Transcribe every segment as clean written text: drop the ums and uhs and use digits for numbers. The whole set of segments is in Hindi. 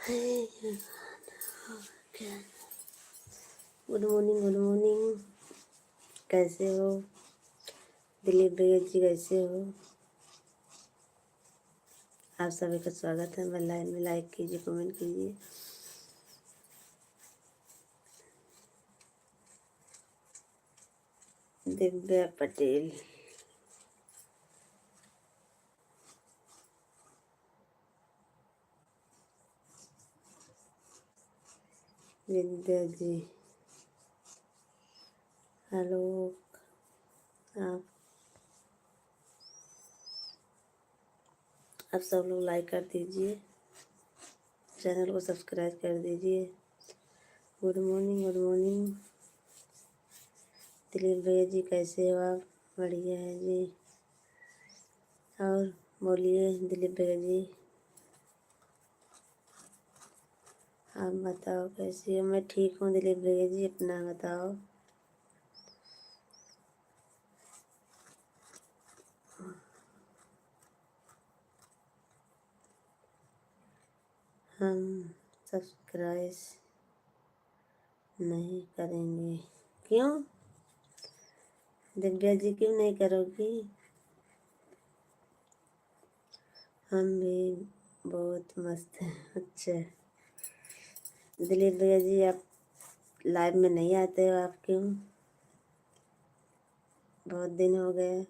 Good morning, good morning. कैसे हो दिलीप भैया जी, कैसे हो आप? सभी का स्वागत है। मैं लाइन में, लाइक कीजिए, कमेंट कीजिए। दिव्या पटेल, विद्या जी, हेलो। आप सब लोग लाइक कर दीजिए, चैनल को सब्सक्राइब कर दीजिए। Good morning, good morning. Dilip भैया जी कैसे हो आप? बढ़िया है जी। और बोलिए दिलीप भैया जी, आप बताओ कैसी हो? मैं ठीक हूँ दिलीप भैया जी, अपना बताओ। हम सब्सक्राइब नहीं करेंगे? क्यों दिव्या जी, क्यों नहीं करोगी? हम भी बहुत मस्त हैं। अच्छा दिलीप भैया जी, आप लाइव में नहीं आते हो, आप क्यों? बहुत दिन हो गए।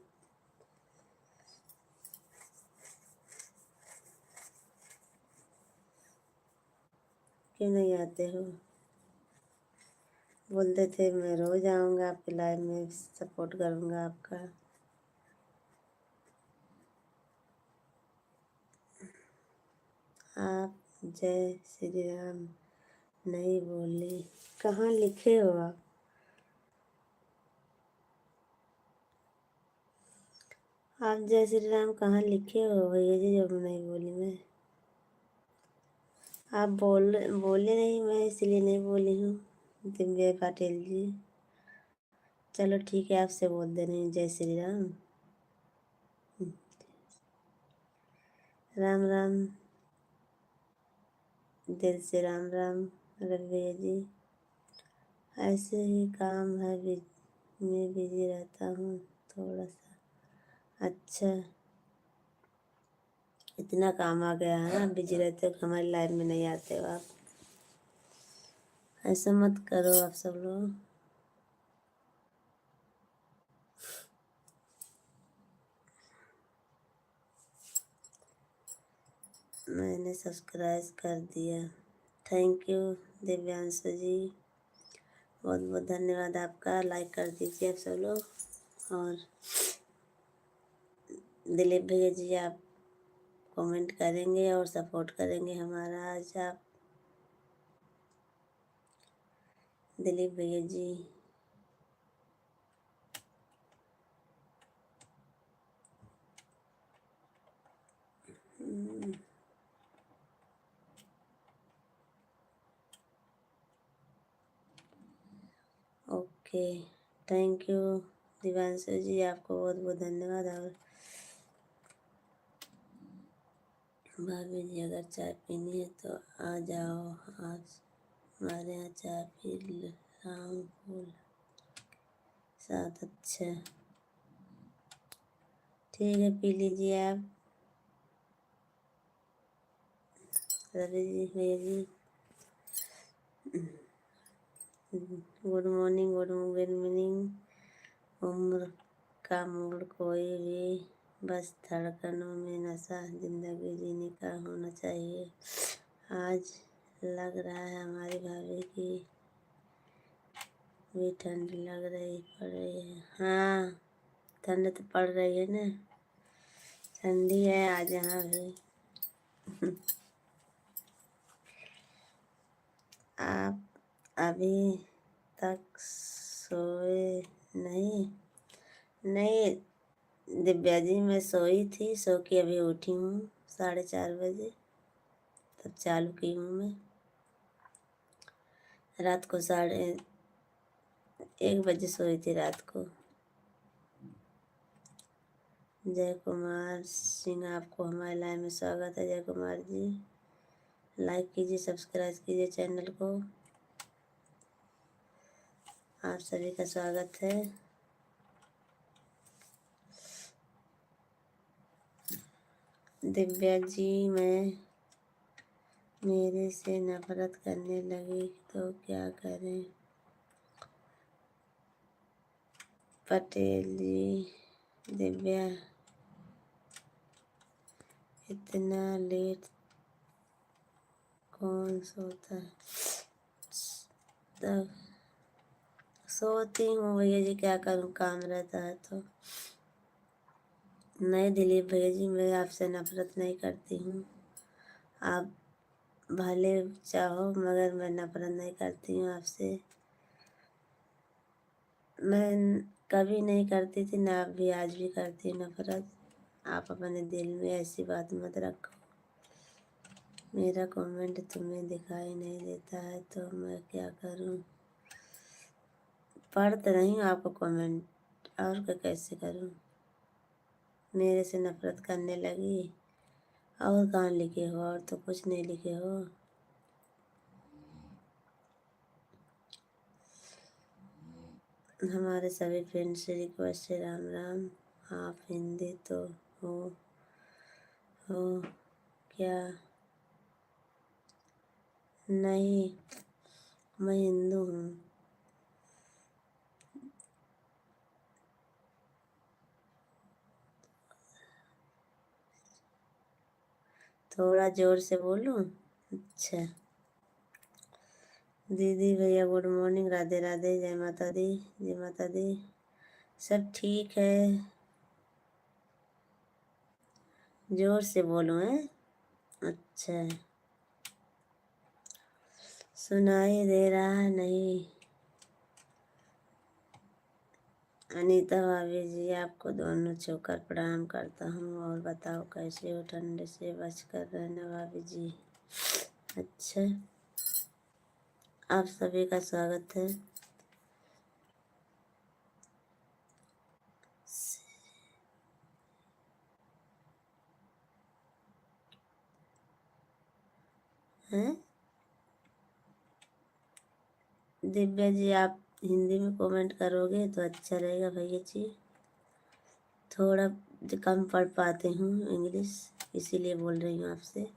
क्यों नहीं आते हो? बोलते थे मैं रोज आऊँगा आपके लाइव में, सपोर्ट करूँगा आपका। आप जय श्री राम नहीं बोले, कहाँ लिखे हो आप? आप जय श्री राम कहाँ लिखे हो भैया जी, जब नहीं बोली मैं? आप बोले नहीं, मैं इसलिए नहीं बोली हूँ दिव्या पाटिल जी। चलो ठीक है, आपसे बोल दे रही हूँ, जय श्री राम। राम राम, दिल से राम राम रवि भैया जी। ऐसे ही काम है, मैं बिजी रहता हूँ थोड़ा सा। अच्छा, इतना काम आ गया है, बिजी रहते हो कि हमारी लाइफ में नहीं आते हो आप? ऐसा मत करो आप सब लोग। मैंने सब्सक्राइब कर दिया, थैंक यू दिव्यांशु जी, बहुत बहुत धन्यवाद आपका। लाइक कर दीजिए आप सब लोग। और दिलीप भैया जी, आप कमेंट करेंगे और सपोर्ट करेंगे हमारा आज आप? दिलीप भैया जी, ओके, थैंक यू दिव्यांशु जी, आपको बहुत बहुत धन्यवाद। और भाभी जी, अगर चाय पीनी है तो आ जाओ, आज हमारे यहाँ चाय पी राम फूल साथ। अच्छा ठीक है, पी लीजिए आप। रवि जी भैया जी, गुड मॉर्निंग, गुड इवनिंग। उम्र का मूड कोई भी, बस धड़कनों में नशा जिंदगी जीने का होना चाहिए। आज लग रहा है हमारी भाभी की भी ठंड लग रही पड़ रही है। हाँ, ठंड तो पड़ रही है ना, ठंडी है आज यहाँ भी। आप अभी तक सोए नहीं? नहीं दिव्या जी, मैं सोई थी, सो के अभी उठी हूँ 4:30 बजे, तब चालू की हूँ मैं। रात को 1:30 सोई थी रात को। जय कुमार सिंह, आपको हमारे लाइन में स्वागत है जय कुमार जी। लाइक कीजिए, सब्सक्राइब कीजिए चैनल को। आप सभी का स्वागत है। दिव्या जी, मैं मेरे से नफरत करने लगी तो क्या करें? पटेल जी, दिव्या इतना लेट कौन सोता है? तब सोती हूँ भैया जी, क्या करूँ, काम रहता है तो। नहीं दिलीप भैया जी, मैं आपसे नफरत नहीं करती हूँ। आप भले चाहो मगर मैं नफरत नहीं करती हूँ आपसे। मैं कभी नहीं करती थी, ना भी आज भी करती हूँ नफरत। आप अपने दिल में ऐसी बात मत रखो। मेरा कमेंट तुम्हें दिखाई नहीं देता है तो मैं क्या करूँ? पढ़ तो नहीं हूँ आपको कमेंट, और क्या कैसे करूँ? मेरे से नफरत करने लगी, और कहाँ लिखे हो? और तो कुछ नहीं लिखे हो। हमारे सभी फ्रेंड्स से रिक्वेस्ट है, राम राम। आप हिंदी तो हो क्या? नहीं, मैं हिंदू हूँ। थोड़ा जोर से बोलूँ? अच्छा। दीदी भैया गुड मॉर्निंग, राधे राधे, जय माता दी, जय माता दी। सब ठीक है? जोर से बोलो हैं? अच्छा, सुनाई दे रहा नहीं। अनीता भाभी जी, आपको दोनों छूकर प्रणाम करता हूँ। और बताओ कैसे हो? ठंड से बचकर रहना भाभी जी। अच्छा, आप सभी का स्वागत है। हैं दिव्या जी, आप हिंदी में कमेंट करोगे तो अच्छा रहेगा भैया जी। थोड़ा कम पढ़ पाते हूँ इंग्लिश, इसीलिए बोल रही हूँ आपसे।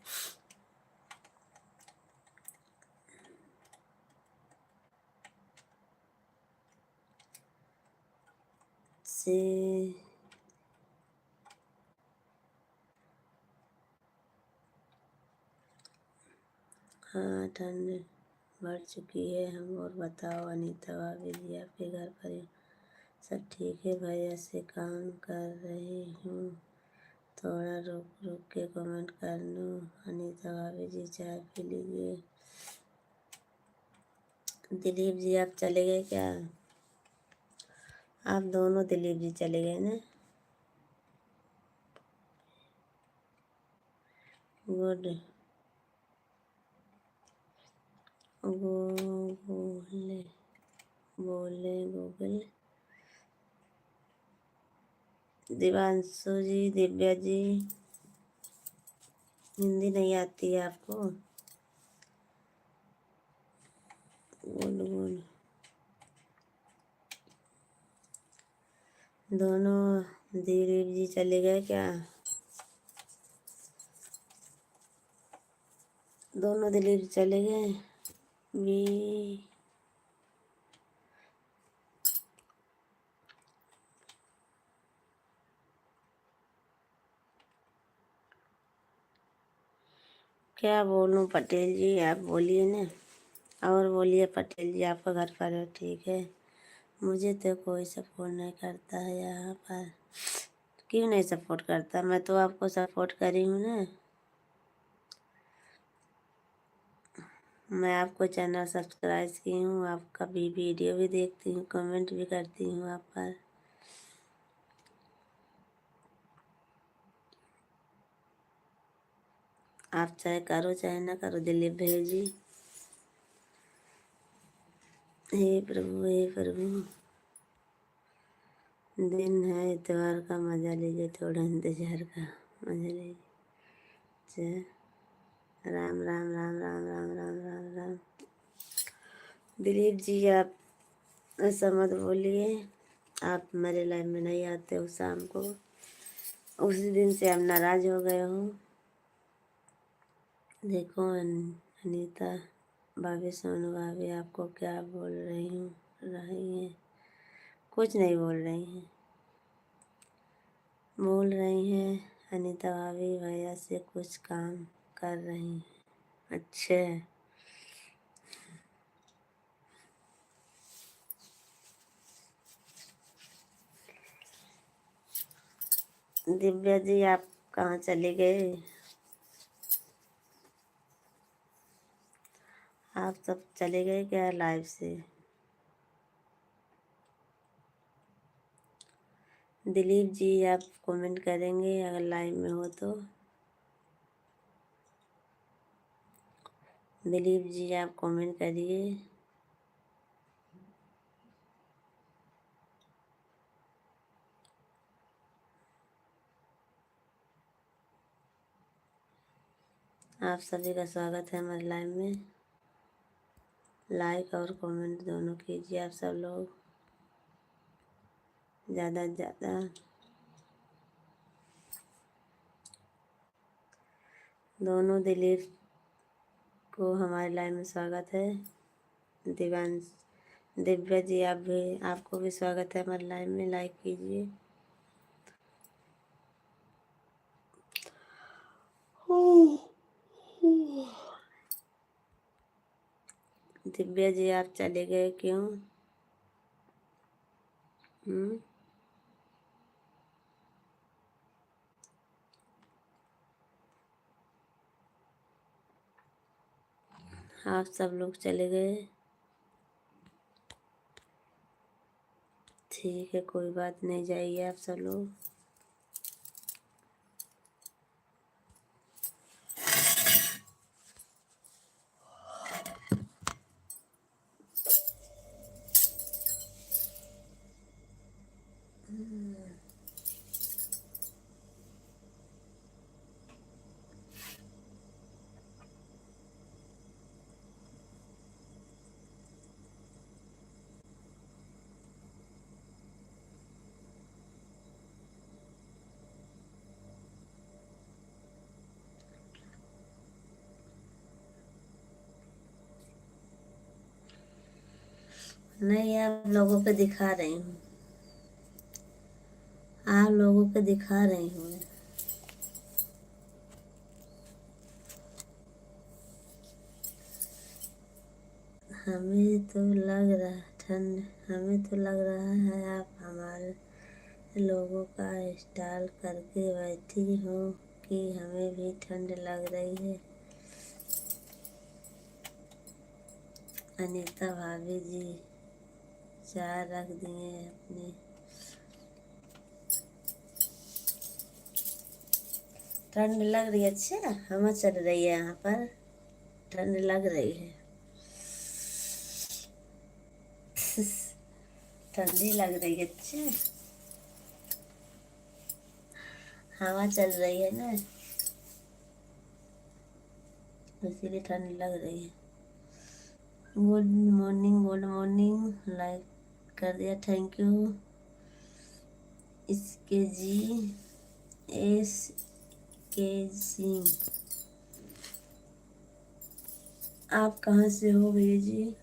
से हाँ, ठंड बढ़ चुकी है हम। और बताओ अनीता भाभी जी, आपके घर पर सब ठीक है? भैया से काम कर रही हूँ, थोड़ा रुक रुक के कमेंट कर लूँ। अनीता भाभी जी, चाय पी लीजिए। दिलीप जी, आप चले गए क्या? आप दोनों दिलीप जी चले गए ना? गुड। बोले बोले गूगल। दिवांशु जी, दिव्या जी, हिंदी नहीं आती है आपको? Good good. दोनों दिलीप जी चले गए क्या? दोनों दिलीप चले गए भी? क्या बोलूं पटेल जी, आप बोलिए ना। और बोलिए पटेल जी, आपका घर पर ठीक है? मुझे तो कोई सपोर्ट नहीं करता है यहाँ पर। क्यों नहीं सपोर्ट करता? मैं तो आपको सपोर्ट करी हूँ ना। मैं आपको चैनल सब्सक्राइब की हूँ, आपका भी वीडियो भी देखती हूँ, कमेंट भी करती हूँ आप पर। आप चाहे करो चाहे ना करो दिलीप भैया जी। हे प्रभु, हे प्रभु। दिन है इतवार का, मजा लीजिए, थोड़ा इंतजार का मजा लीजिए। राम राम राम राम राम राम राम राम। दिलीप जी आप ऐसा मत बोलिए, आप मेरे लाइफ में नहीं आते हो शाम को, उसी दिन से आप नाराज हो गए हो। देखो अनीता भाभी, सोनू भाभी आपको क्या बोल रही हैं? कुछ नहीं बोल रही हैं, बोल रही हैं अनीता भाभी भैया से कुछ काम कर रही हैं। अच्छा, दिव्या जी आप कहाँ चले गए? आप सब चले गए क्या लाइव से? दिलीप जी आप कमेंट करेंगे अगर लाइव में हो तो? दिलीप जी आप कमेंट करिए। आप सभी का स्वागत है हमारे लाइव में। लाइक और कमेंट दोनों कीजिए आप सब लोग, ज़्यादा से ज़्यादा। दोनों दिलीप को हमारे लाइव में स्वागत है। दिव्यांश दिव्या जी आप भी, आपको भी स्वागत है हमारे लाइव में, लाइक कीजिए। दिव्या जी आप चले गए क्यों? हम्म, आप सब लोग चले गए? ठीक है, कोई बात नहीं, जाइए आप सब लोग। नहीं, आप लोगों को दिखा रही हूँ, आप लोगों को दिखा रही हूँ। हमें तो लग रहा है आप हमारे लोगों का स्टाइल करके बैठी हो कि हमें भी ठंड लग रही है। अनीता भाभी जी चाय रख दिए अपने। ठंड लग रही है? अच्छा, हवा चल रही है यहाँ पर, ठंड लग रही है। ठंडी लग रही है? अच्छा, हवा चल रही है ना, इसीलिए ठंड लग रही है। Good morning, good morning, like कर दिया, थैंक यू। इसके जी एस के सिंह आप कहाँ से हो भैया जी?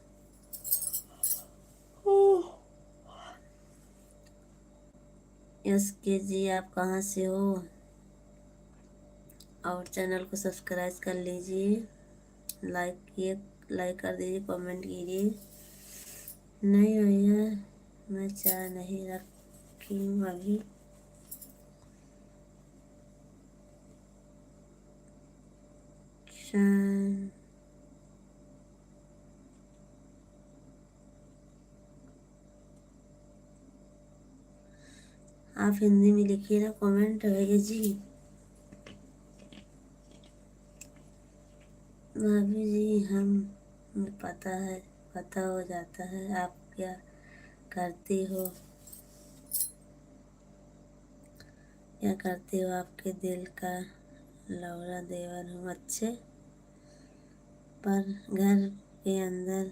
एस के जी आप कहाँ से हो? और चैनल को सब्सक्राइब कर लीजिए, लाइक कर दीजिए, कमेंट कीजिए। नहीं भैया, मैं चाय नहीं रखी हूँ अभी। चाय आप हिंदी में लिखिए ना कमेंट भैया जी। भाभी जी हमें पता हो जाता है आप क्या करती हो, क्या करती हो, आपके दिल का लौड़ा देवर हूँ। अच्छे, पर घर के अंदर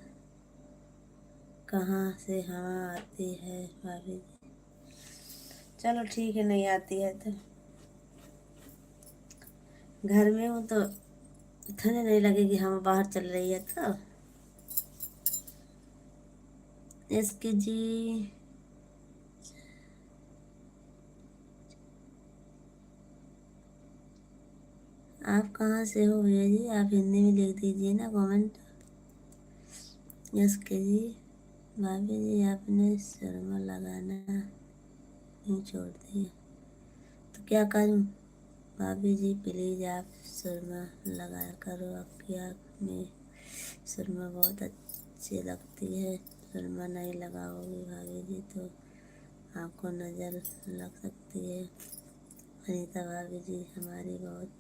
कहाँ से हवा आती है भाभी जी? चलो ठीक है, नहीं आती है तो घर में हूँ तो ठंड नहीं लगेगी, हवा बाहर चल रही है तो। इसके जी आप कहाँ से हो भैया जी? आप हिंदी में लिख दीजिए ना कमेंट। इसके जी भाभी जी आपने शर्मा लगाना ही छोड़ दिया तो क्या करूँ? भाभी जी प्लीज़ आप सुरमा लगाया करो, आपकी आँख में सुरमा बहुत अच्छी लगती है। सुरमा नहीं लगाओगी भाभी जी तो आपको नज़र लग सकती है। अनीता भाभी जी हमारी बहुत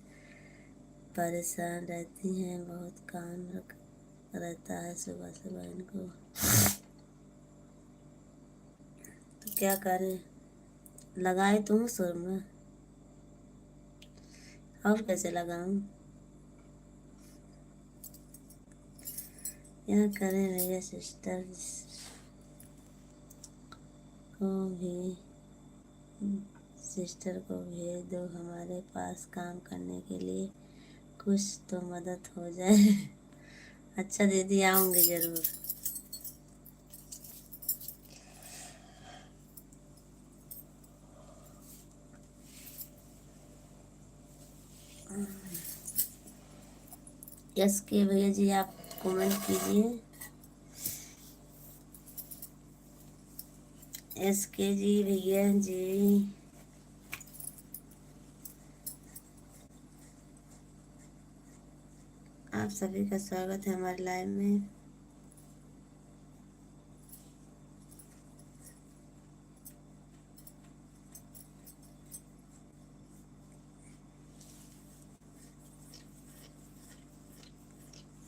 परेशान रहती हैं, बहुत काम रहता है सुबह सुबह इनको, तो क्या करें? लगाए तो हूँ सुरमा, और कैसे लगाऊं? क्या करें भैया? सिस्टर को भी सिस्टर को भेज दो हमारे पास काम करने के लिए, कुछ तो मदद हो जाए। अच्छा दीदी, आऊँगी ज़रूर। यस के भैया जी आप कमेंट कीजिए। एस के जी भैया जी आप सभी का स्वागत है हमारे लाइव में।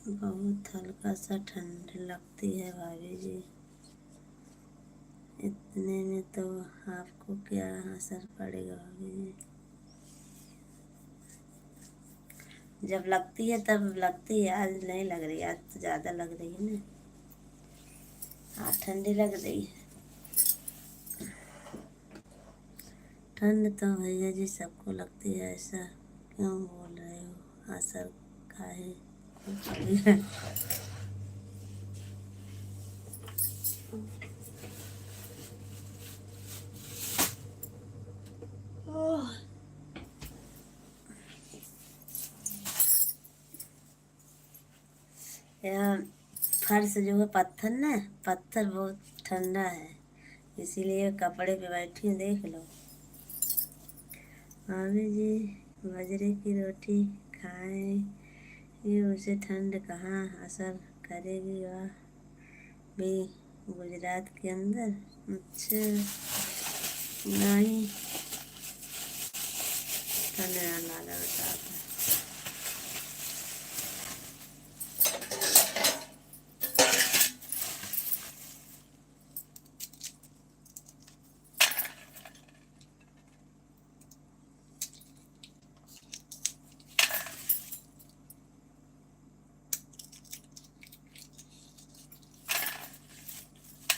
बहुत हल्का सा ठंड लगती है भाभी जी, इतने में तो आपको क्या असर पड़ेगा भाभी जी? जब लगती है तब लगती है, आज नहीं लग रही, आज तो ज़्यादा लग रही है ना, आज ठंडी लग रही है। ठंड तो भैया जी सबको लगती है, ऐसा क्यों बोल रहे हो? असर काहे को पड़ेगा? ओह, यहाँ फर्श जो है पत्थर ना, पत्थर बहुत ठंडा है, इसीलिए कपड़े पे बैठी हूँ, देख लो। भाभी जी बाजरे की रोटी खाएं, ये उसे ठंड कहाँ असर करेगी? वह भी गुजरात के अंदर। अच्छा, नहीं ठंड ना लगा बता।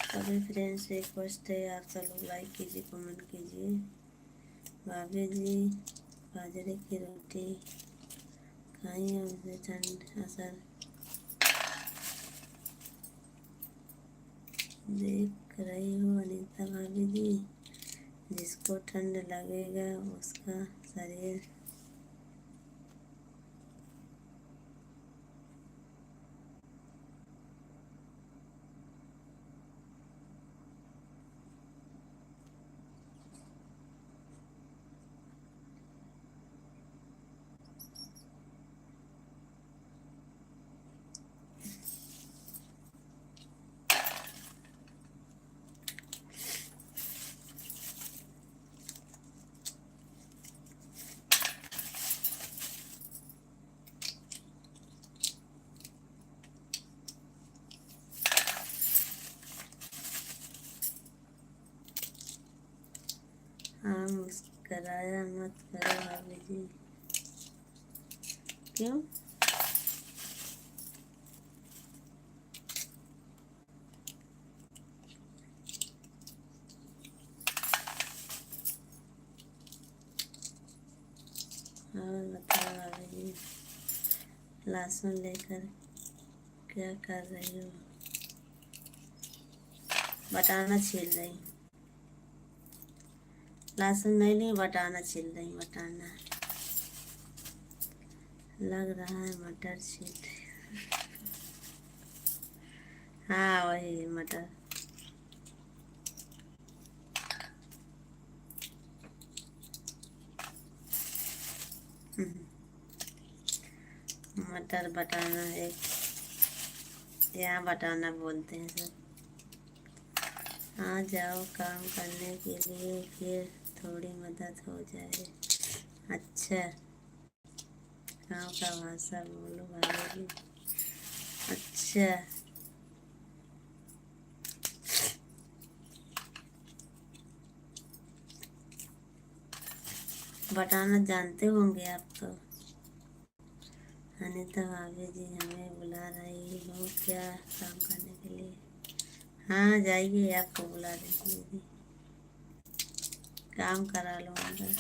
सभी फ्रेंड्स रिक्वेस्ट है, आप सब लोग लाइक कीजिए, कमेंट कीजिए। भाभी जी बाजरे की रोटी खाइए, उसे ठंड असर देख रही हो अनीता भाभी जी, जिसको ठंड लगेगा उसका शरीर हाँ, मुस्कराया मत करो भाभी जी। क्यों? लहसुन लेकर क्या कर रही हो? बटाना छील रही। लहसुन नहीं ली, बटाना छील रही। बटाना लग रहा है मटर छील रही। हाँ वही मटर। मटर बटाना एक, यहाँ बटाना बोलते हैं सब। आ जाओ काम करने के लिए, फिर थोड़ी मदद हो जाए। अच्छा, गाँव का भाषा बोलो भाभी। अच्छा, बटाना जानते होंगे आप तो। अनिता भाभी जी हमें बुला रही हो क्या काम करने के लिए? हाँ जाइए, आपको बुला रही थी दीदी, काम करा लो अंदर।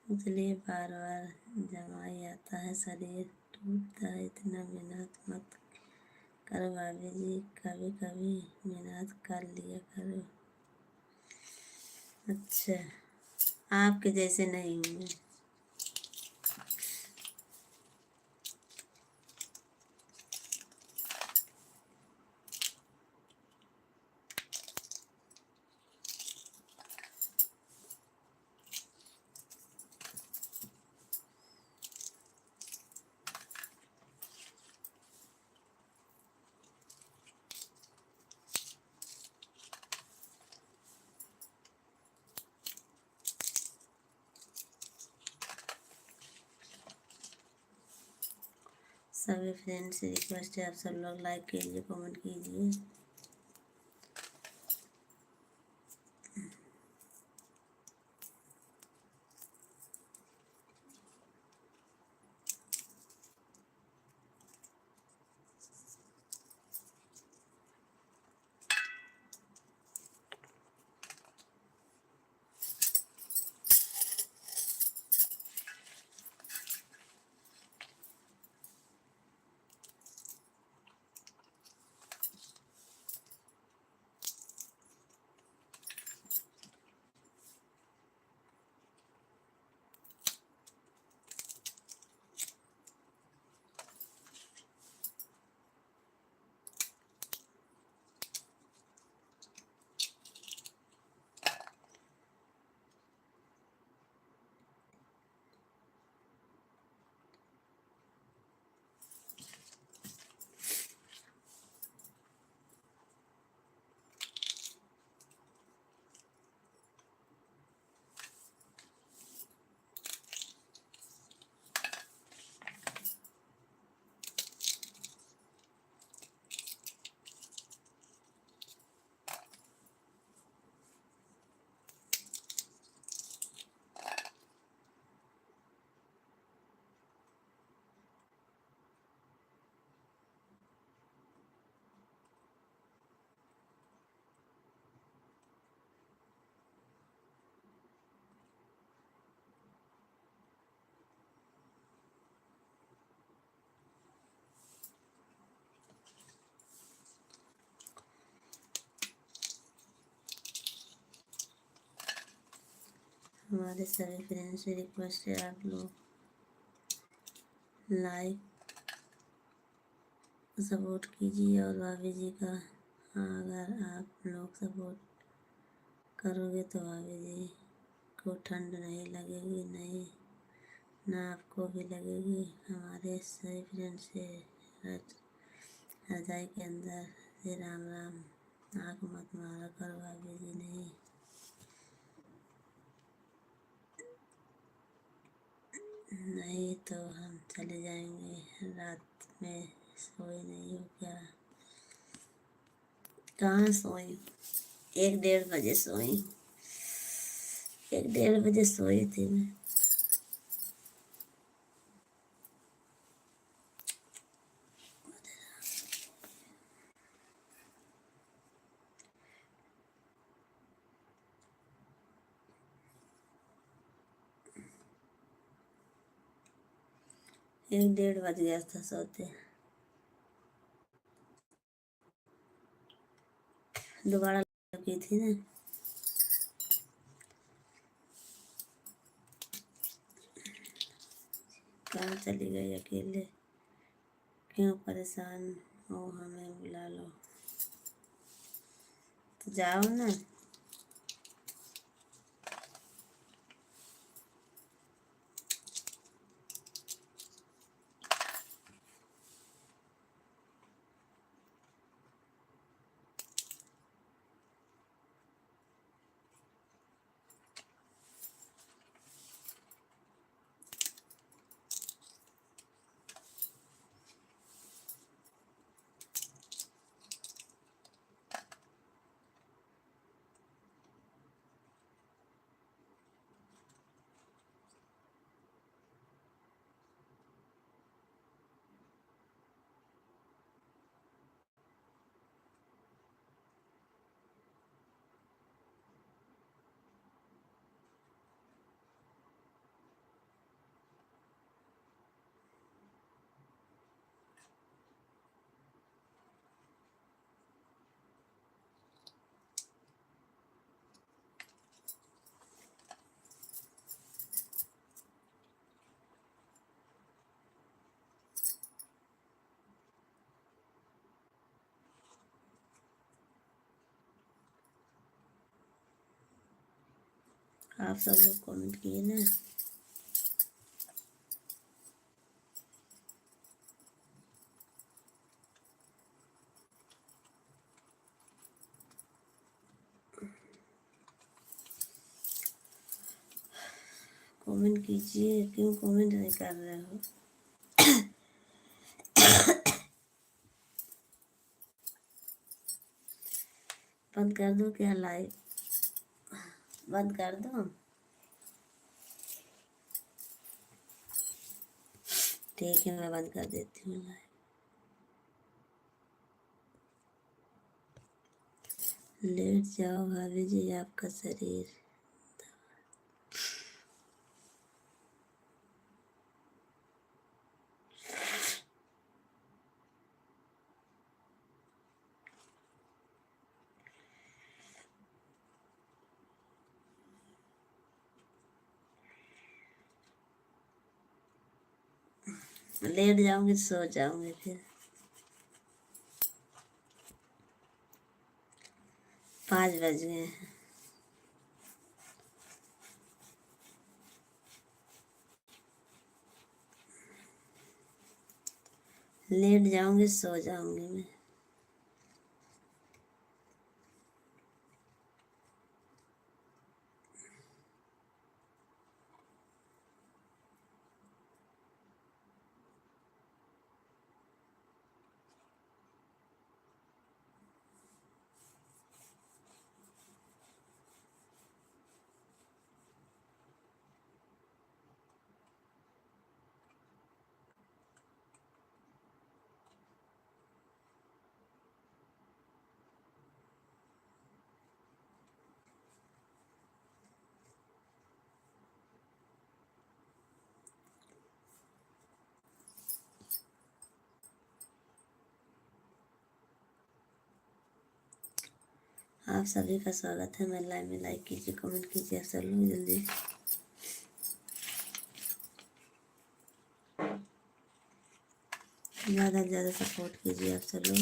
इसलिए बार बार जमाई आता है, शरीर टूटता है। इतना मेहनत मत करो भाभी जी, कभी कभी मेहनत कर लिया करो। अच्छा, आपके जैसे नहीं हूँ मैं। सभी फ्रेंड से रिक्वेस्ट है, आप सब लोग लाइक कीजिए, कमेंट कीजिए। हमारे सभी फ्रेंड्स से रिक्वेस्ट है आप लोग लाइक सपोर्ट कीजिए। और भाभी जी का अगर आप लोग सपोर्ट करोगे तो भाभी जी को ठंड नहीं लगेगी, नहीं ना आपको भी लगेगी। हमारे सभी फ्रेंड्स से रजाई के अंदर से राम राम। आँख मत मारा करो भाभी जी, नहीं तो हम चले जाएंगे। रात में सोई नहीं हो क्या? कहाँ सोई? 1-1:30 बजे सोई। 1-1:30 बजे सोई थी मैं। एक 1:30 बज गया था सोते। दोबारा की थी ना। कहाँ चली गई अकेले? क्यों परेशान हो? हमें बुला लो तो जाओ ना। आप सब लोग कमेंट किए ना। कमेंट कीजिए, क्यों कमेंट नहीं कर रहे हो? बंद कर दो क्या लाइव? बंद कर दो? ठीक है, मैं बंद कर देती हूँ लाइव। लेट जाओ भाभी जी, आपका शरीर। लेट जाऊंगी तो सो जाऊंगी फिर। 5 बज गए हैं। लेट जाऊंगी सो जाऊंगी मैं। आप सभी का स्वागत है। मैं लाइव में, लाइक कीजिए, कमेंट कीजिए आप सब लोग जल्दी। ज़्यादा से ज़्यादा सपोर्ट कीजिए आप सब लोग।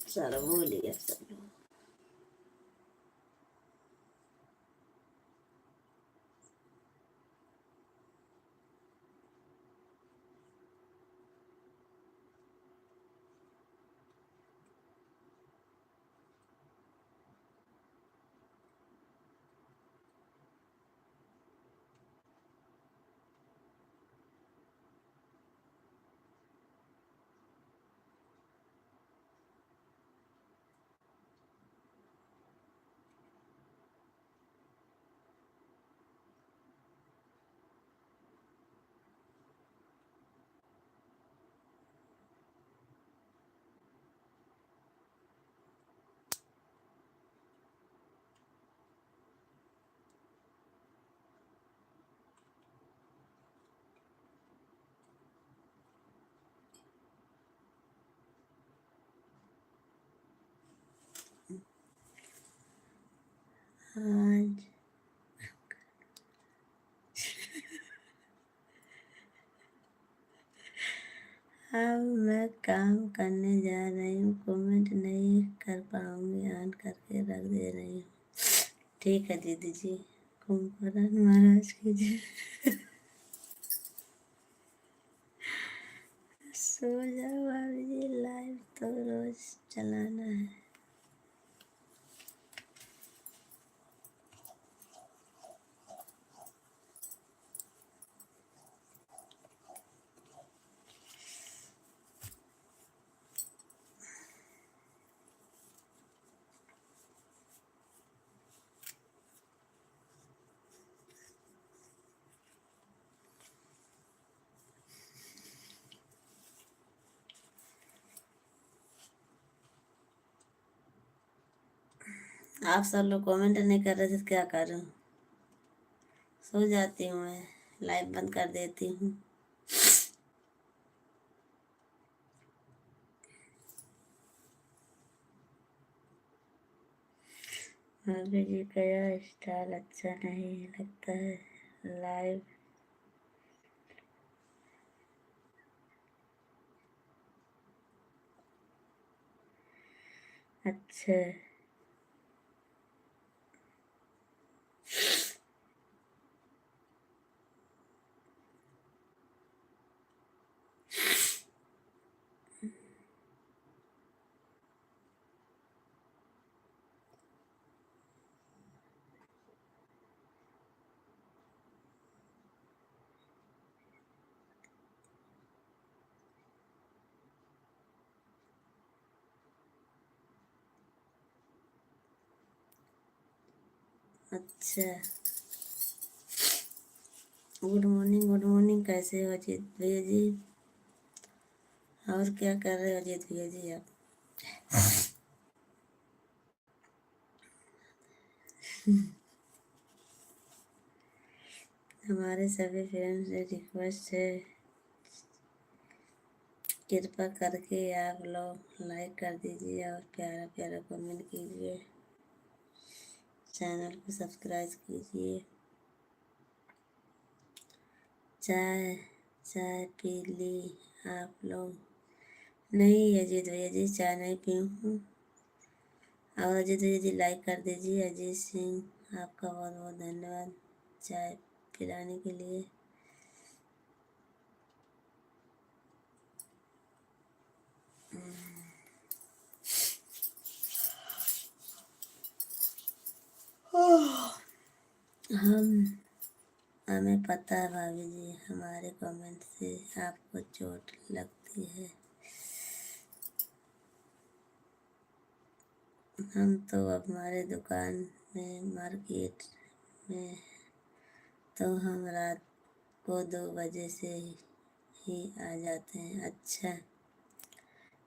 सारा भूल गया सब लोग। आज अब मैं काम करने जा रही हूँ, कमेंट नहीं कर पाऊंगी, ऑन करके रख दे रही हूँ। ठीक है दीदी जी, कुंभकर्ण महाराज की जय। सो जाओ भाभी जी, लाइव तो रोज चलाना है। आप सब लोग कमेंट नहीं कर रहे थे तो क्या करूँ। सो जाती हूँ मैं, लाइव बंद कर देती हूँ। भाभी जी का यह स्टाइल अच्छा नहीं लगता है लाइव। अच्छा अच्छा। Good morning, good morning. कैसे हो अजीत भैया जी? और क्या कर रहे हो अजीत भैया जी आप? हमारे सभी फ्रेंड्स से रिक्वेस्ट है, कृपा करके आप लोग लाइक कर दीजिए और प्यारा प्यारा कमेंट कीजिए, चैनल को सब्सक्राइब कीजिए। चाय चाय पी ली आप लोग? नहीं अजीत भैया जी, चाय नहीं पी हूँ। और अजीत भैया जी लाइक कर दीजिए। अजीत सिंह आपका बहुत बहुत धन्यवाद चाय पिलाने के लिए। हमें पता है भाभी जी, हमारे कमेंट से आपको चोट लगती है। हम तो अब हमारे दुकान में मार्केट में तो हम रात को 2 बजे से ही आ जाते हैं। अच्छा,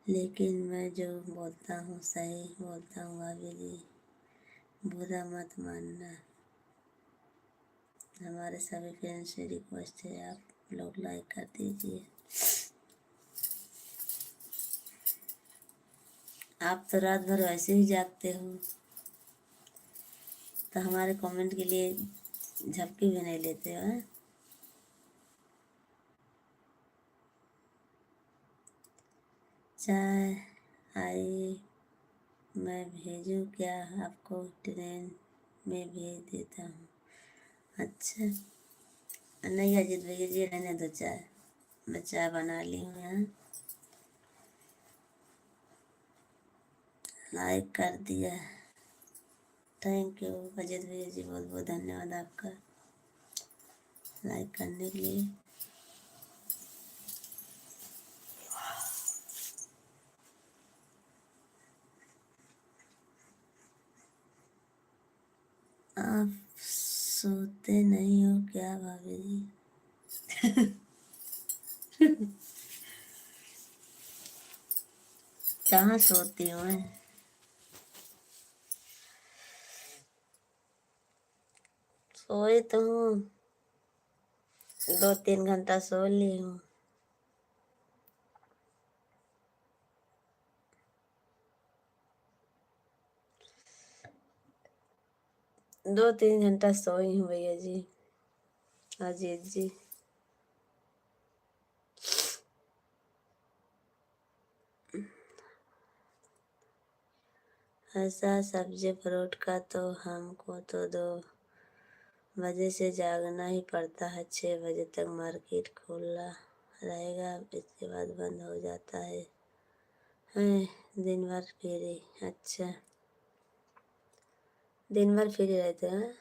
लेकिन मैं जो बोलता हूँ सही बोलता हूँ भाभी जी, बुरा मत मानना। हमारे सभी फ्रेंड्स से रिक्वेस्ट है, आप लोग लाइक कर दीजिए। आप तो रात भर वैसे ही जागते हो, तो हमारे कमेंट के लिए झपकी भी नहीं लेते हो। चाय आई, मैं भेजूँ क्या आपको? ट्रेन में भेज देता हूँ। अच्छा, नहीं अजीत भैया जी रहने दो चाय, मैं चाय बना ली हूँ यहाँ। लाइक कर दिया, थैंक यू अजीत भैया जी, बहुत बहुत धन्यवाद आपका लाइक करने के लिए। आप सोते नहीं हो क्या भाभी जी? कहाँ सोती हूँ मैं? सोई तो हूँ, 2-3 घंटा सो ली हूँ। दो तीन घंटा सोई हूँ भैया जी, अजीत जी। ऐसा सब्जी फ्रूट का तो हमको तो 2 बजे से जागना ही पड़ता है। 6 बजे तक मार्केट खुला रहेगा, इसके बाद बंद हो जाता है। दिन भर फ्री? अच्छा, दिन भर फ्री रहते हैं।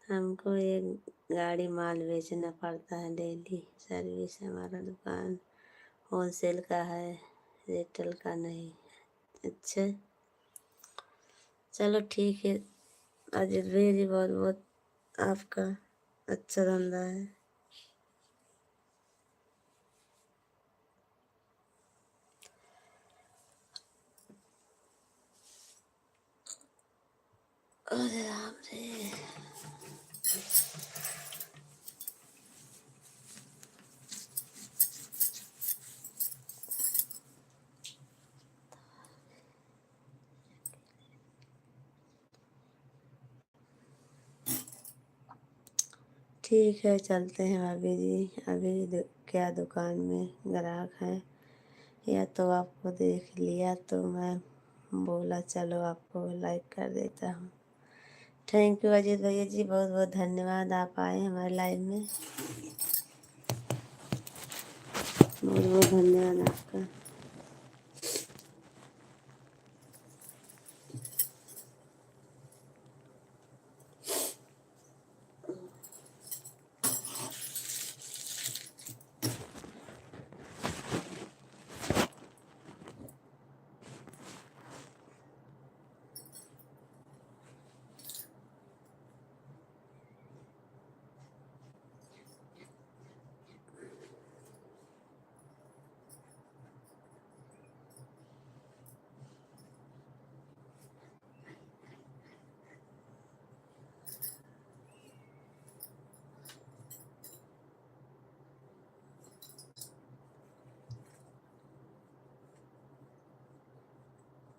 हमको एक गाड़ी माल बेचना पड़ता है डेली। सर्विस हमारा दुकान होलसेल का है, रिटेल का नहीं। अच्छा, चलो ठीक है अजीत भैया जी, बहुत बहुत आपका अच्छा धंधा है। अरे राम रे, ठीक है चलते हैं भाभी जी। अभी क्या दुकान में ग्राहक हैं, या तो आपको देख लिया तो मैं बोला चलो आपको लाइक कर देता हूँ। थैंक यू अजीत भैया जी, बहुत बहुत धन्यवाद, आप आए हमारे लाइव में, बहुत बहुत धन्यवाद आपका।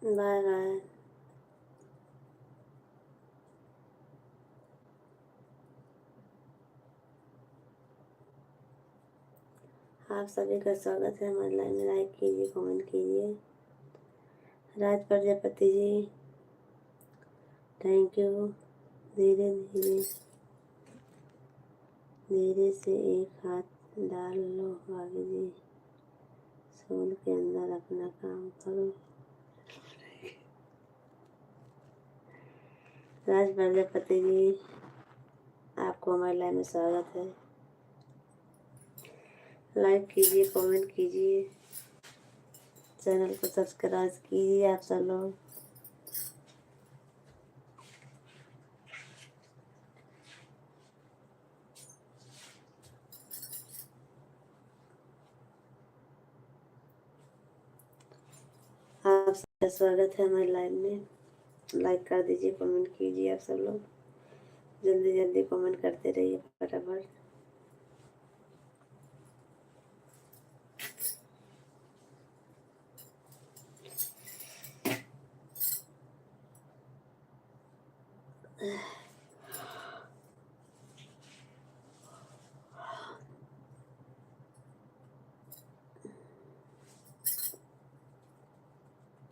Bye bye. आप सभी का स्वागत है हमारे लाइव में। लाइक कीजिए, कमेंट कीजिए। राज प्रजापति जी थैंक यू। धीरे धीरे धीरे से एक हाथ डाल लो भाभी जी, सोल के अंदर अपना काम करो। राज प्रजापति जी आपको हमारे लाइव में स्वागत है। लाइक कीजिए, कमेंट कीजिए, चैनल को सब्सक्राइब कीजिए आप सब लोग। आप सबका स्वागत है हमारे लाइव में। लाइक कर दीजिए, कमेंट कीजिए आप सब लोग। जल्दी जल्दी कमेंट करते रहिए फटाफट।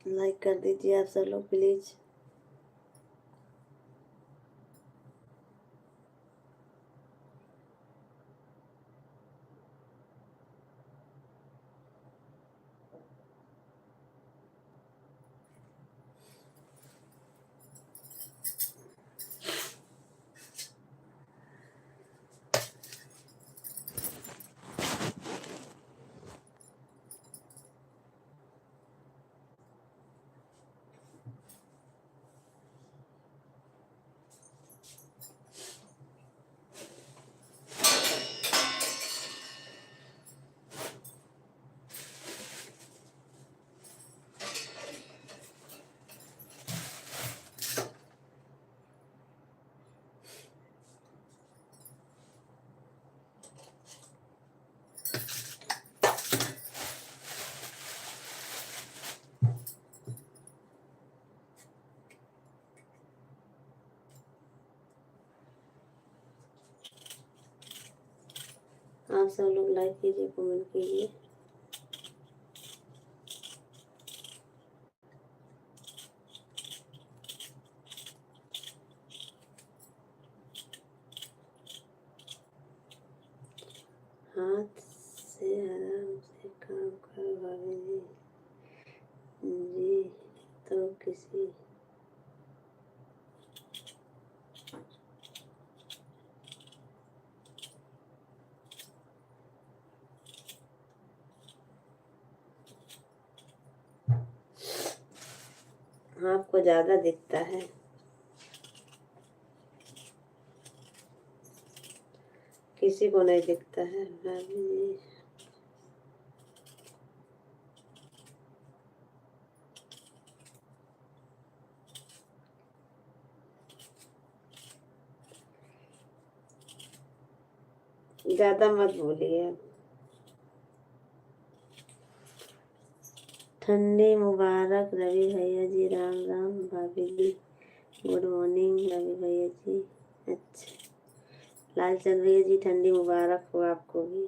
लाइक कर दीजिए आप सब लोग प्लीज। आप सब लोग लाइक कीजिए, कमेंट कीजिए। हाथ से आराम से काम करो भाभी जी। जी तो किसी आपको ज्यादा दिखता है, किसी को नहीं दिखता है भाभी जी। ज्यादा मत बोलिए। ठंडी मुबारक रवि भैया जी। राम राम भाभी जी। गुड मॉर्निंग रवि भैया जी। अच्छा, लालचंद भैया जी ठंडी मुबारक हो आपको भी।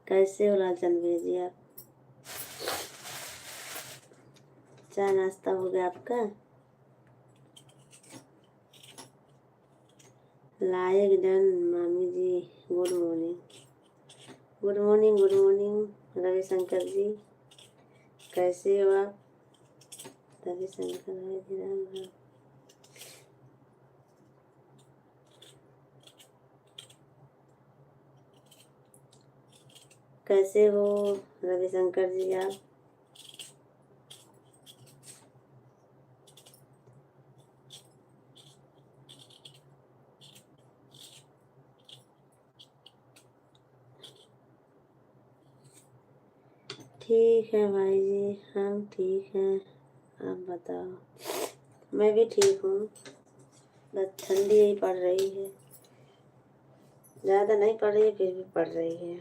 कैसे हो लालचंद भैया जी आप? चाय नाश्ता हो गया आपका? लाइक डन मामी जी। Good morning, good morning, good morning Ravishankar ji. कैसे हो आप? रविशंकर भाई जी राम राम। कैसे हो रविशंकर जी आप? ठीक है भाई जी, हम ठीक हैं। आप बताओ। मैं भी ठीक हूँ, बस ठंडी ही पड़ रही है। ज़्यादा नहीं पड़ रही है, फिर भी पड़ रही है।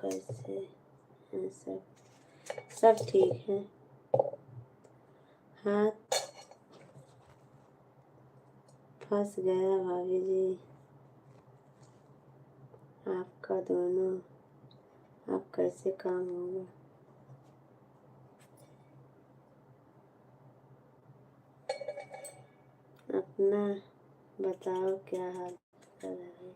कैसे हैं सब? सब ठीक है। हाथ फंस गया भाभी जी आपका दोनों, अब कैसे काम होगा? अपना बताओ क्या हाल कर रहे?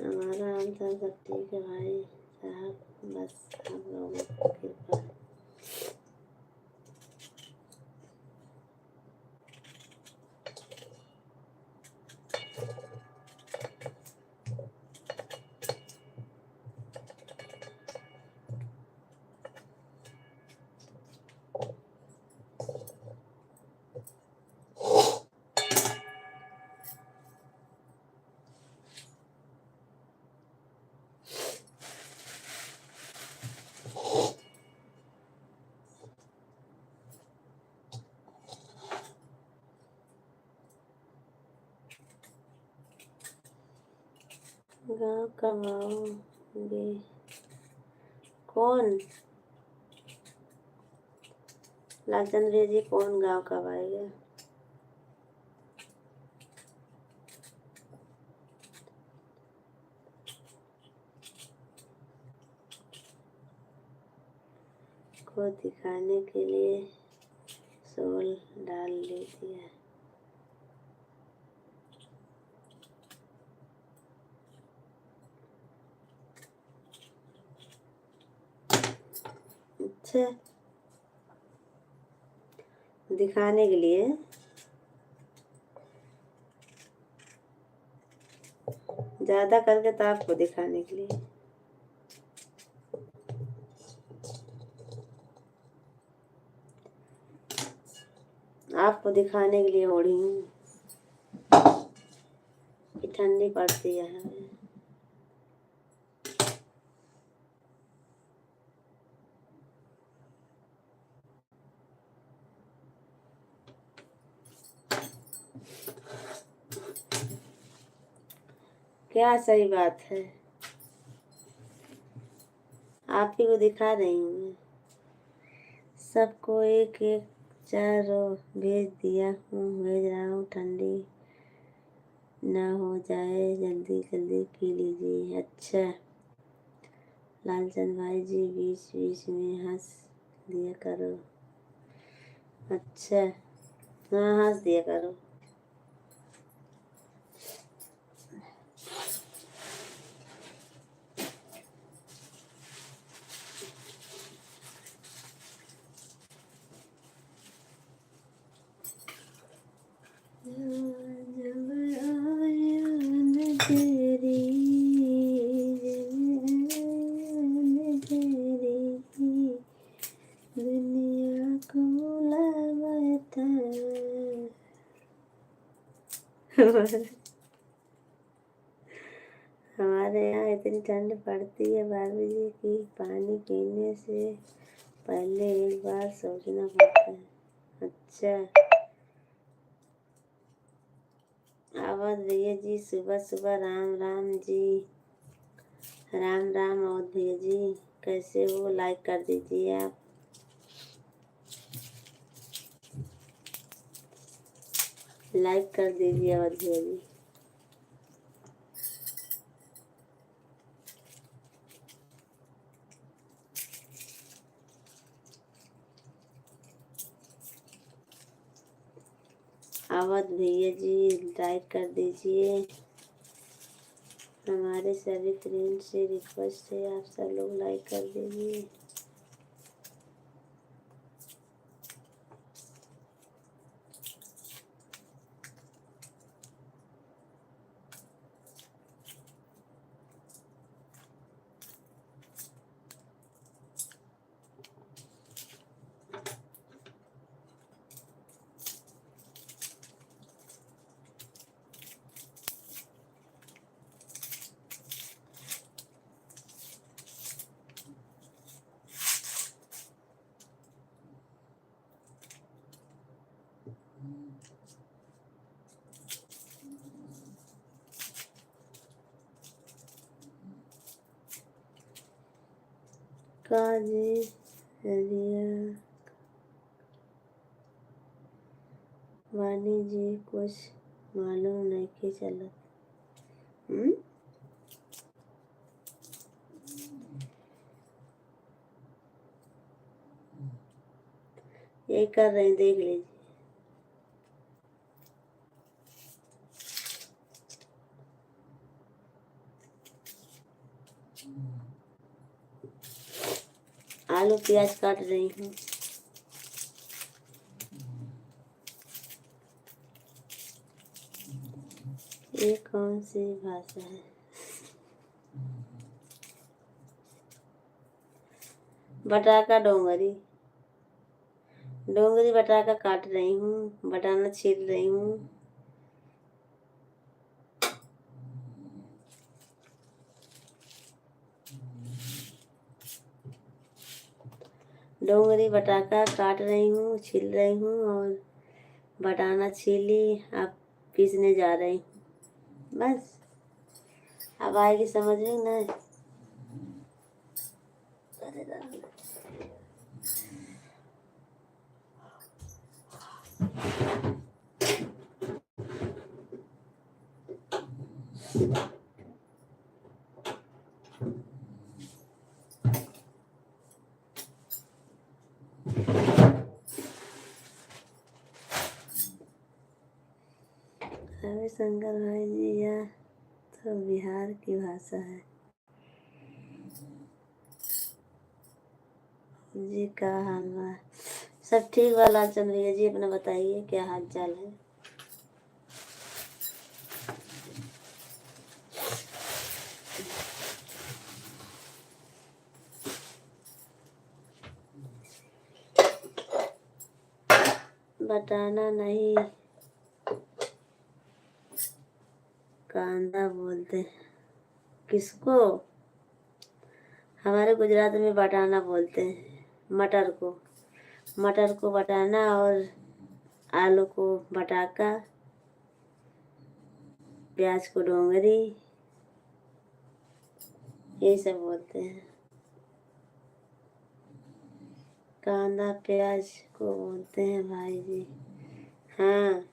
हमारा हाल चाल सब ठीक है भाई साहब, बस आप लोगों की कृपा। गाँव कब आओगे? कौन? लालचंद्र जी कौन गाँव कब आएगा? को दिखाने के लिए सोल डाल दिया। अच्छा, दिखाने के लिए ज्यादा करके तो आपको दिखाने के लिए। आपको दिखाने के लिए ओढ़ी हूँ कि ठंडी पड़ती है हमें। क्या सही बात है? आप ही को दिखा रही हूँ मैं। सबको एक एक 4 भेज दिया हूँ, भेज रहा हूँ। ठंडी ना हो जाए, जल्दी जल्दी पी लीजिए। अच्छा लालचंद भाई जी बीच बीच में हंस दिया करो। अच्छा हाँ, हंस दिया करो। दुनिया को लगता हमारे यहाँ इतनी ठंड पड़ती है भाभी जी की पानी पीने से पहले एक बार सोचना पड़ता है। अच्छा अवध भैया जी सुबह सुबह राम राम जी। राम राम अवध भैया जी, कैसे हो? लाइक कर दीजिए आप। लाइक कर दीजिए अवध भैया जी। अवध भैया जी लाइक कर दीजिए। हमारे सभी फ्रेंड से रिक्वेस्ट है आप सब लोग लाइक कर दीजिए। काजी रिया वानी जी कुछ मालूम नहीं चलत। यही कर रहे हैं, देख लीजिए। आलू प्याज काट रही हूँ। ये कौन सी भाषा है? बटाका डोंगरी। डोंगरी बटाका काट रही हूँ, बटाना छील रही हूँ। डोंगरी बटाका काट रही हूँ, छील रही हूँ और बटाना छीली अब पीसने जा रही हूँ। बस अब आएगी समझ में ना। अरे राम। रविशंकर भाई जी, यह तो बिहार की भाषा है जी। क्या हाल बा? सब ठीक बा लालचंद भैया जी, अपना बताइए क्या हाल चाल है? बटाना नहीं कांदा बोलते हैं। किसको? हमारे गुजरात में बटाना बोलते हैं मटर को। मटर को बटाना और आलू को बटाका, प्याज को डोंगरी, यही सब बोलते हैं। कांदा प्याज को बोलते हैं भाई जी। हाँ,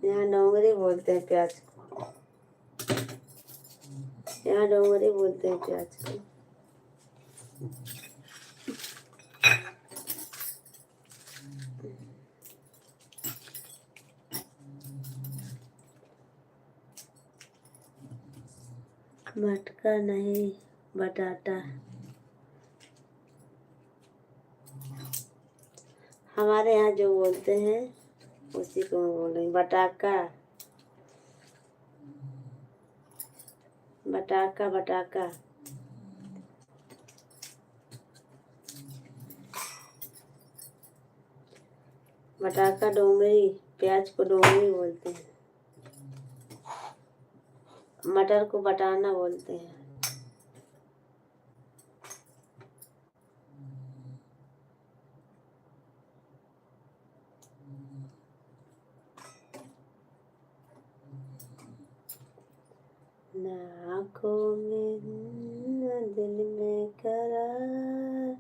यहाँ डोंगरी बोलते हैं प्याज को। यहाँ डोंगरी बोलते हैं प्याज को। मटका नहीं बटाटा। हमारे यहाँ जो बोलते हैं उसी को मैं बोल रही हूँ। बटाका बटाका बटाका। बटाका डोंगरी, प्याज को डोंगरी बोलते हैं। मटर को बटाना बोलते हैं। ना आँखों में न दिल में करार,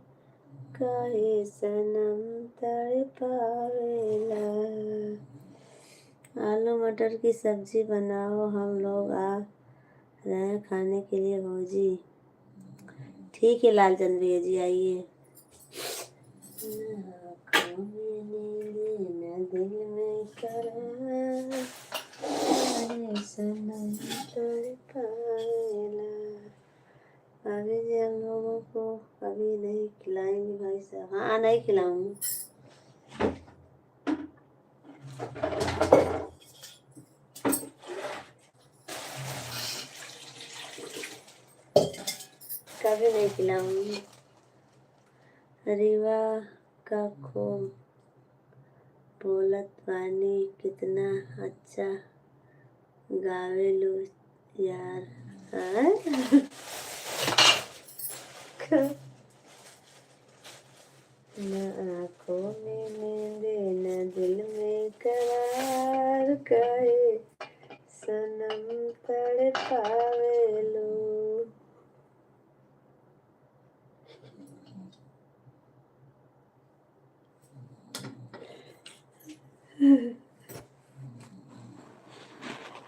काहे सनम तड़पावेला। आलू मटर की सब्जी बनाओ, हम लोग आ रहे हैं खाने के लिए भौजी। ठीक है लालचंद भैया जी, आइए। आँखों में नींद न दिल में करार, काहे सनम तड़पावेला। अभी जी हम लोगों को कभी नहीं खिलाएंगे भाई साहब। हाँ, नहीं खिलाऊंगी। कभी नहीं खिलाऊंगी। रीवा का खो बोलत बानी कितना अच्छा गावेलू यार। न आँखों में नींद न दिल में करार, कहे सनम तड़पावेलू।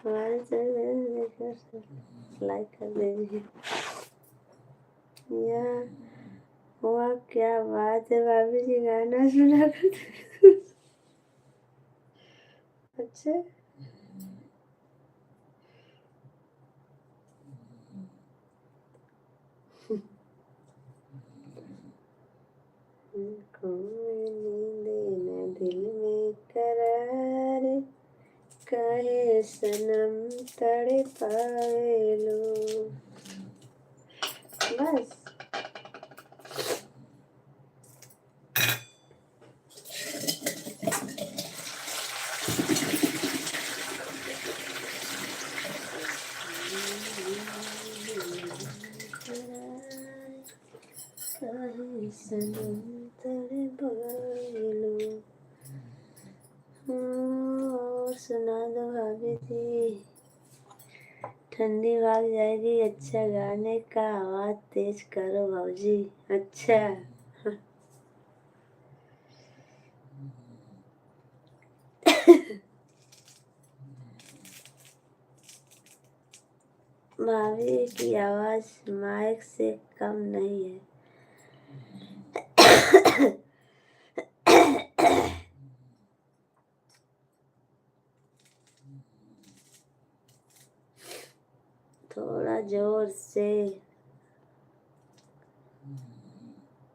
हमारे चैनल लाइक कर दीजिए। यह हुआ क्या बात है भाभी जी, गाना सुना कर। अच्छा, आँखों में नींद न दिल में करार, कहे सनम तड़पावेलू। बस कहे सनम तड़पावेलू। और सुना दो भाभी जी, ठंडी भाग जाएगी। अच्छा, गाने का आवाज तेज करो भाजी। अच्छा, भाभी की आवाज माइक से कम नहीं है। थोड़ा जोर से।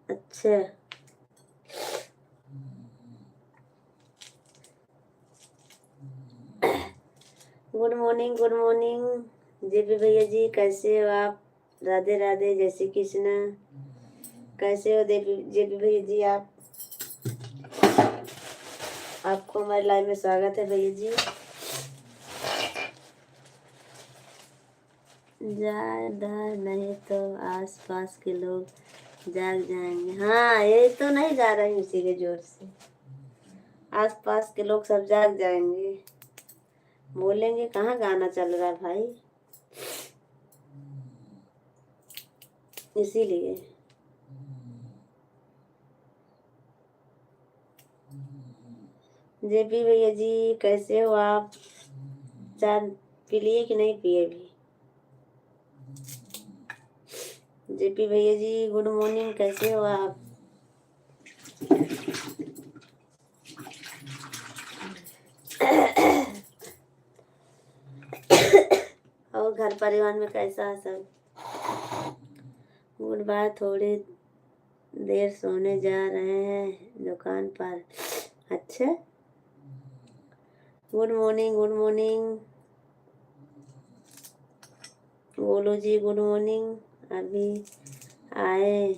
अच्छा, good morning, good morning JP भैया जी, कैसे हो आप? राधे राधे, जय श्री कृष्ण। कैसे हो जेपी भैया जी आप? आपको हमारे लाइव में स्वागत है भैया जी। ज्यादा नहीं तो आस पास के लोग जाग जाएंगे। हाँ, ये तो नहीं गा रही इसीलिए जोर से, आस पास के लोग सब जाग जाएंगे, बोलेंगे कहाँ गाना चल रहा है भाई, इसीलिए। जेपी भैया जी कैसे हो आप? चाय पी लिए कि नहीं पिए भी? जेपी भैया जी गुड मॉर्निंग, कैसे हो आप? और घर परिवार में कैसा है सब? गुड बाय, थोड़ी देर सोने जा रहे हैं दुकान पर। अच्छा, गुड मॉर्निंग, गुड मॉर्निंग। बोलो जी गुड मॉर्निंग। अभी आए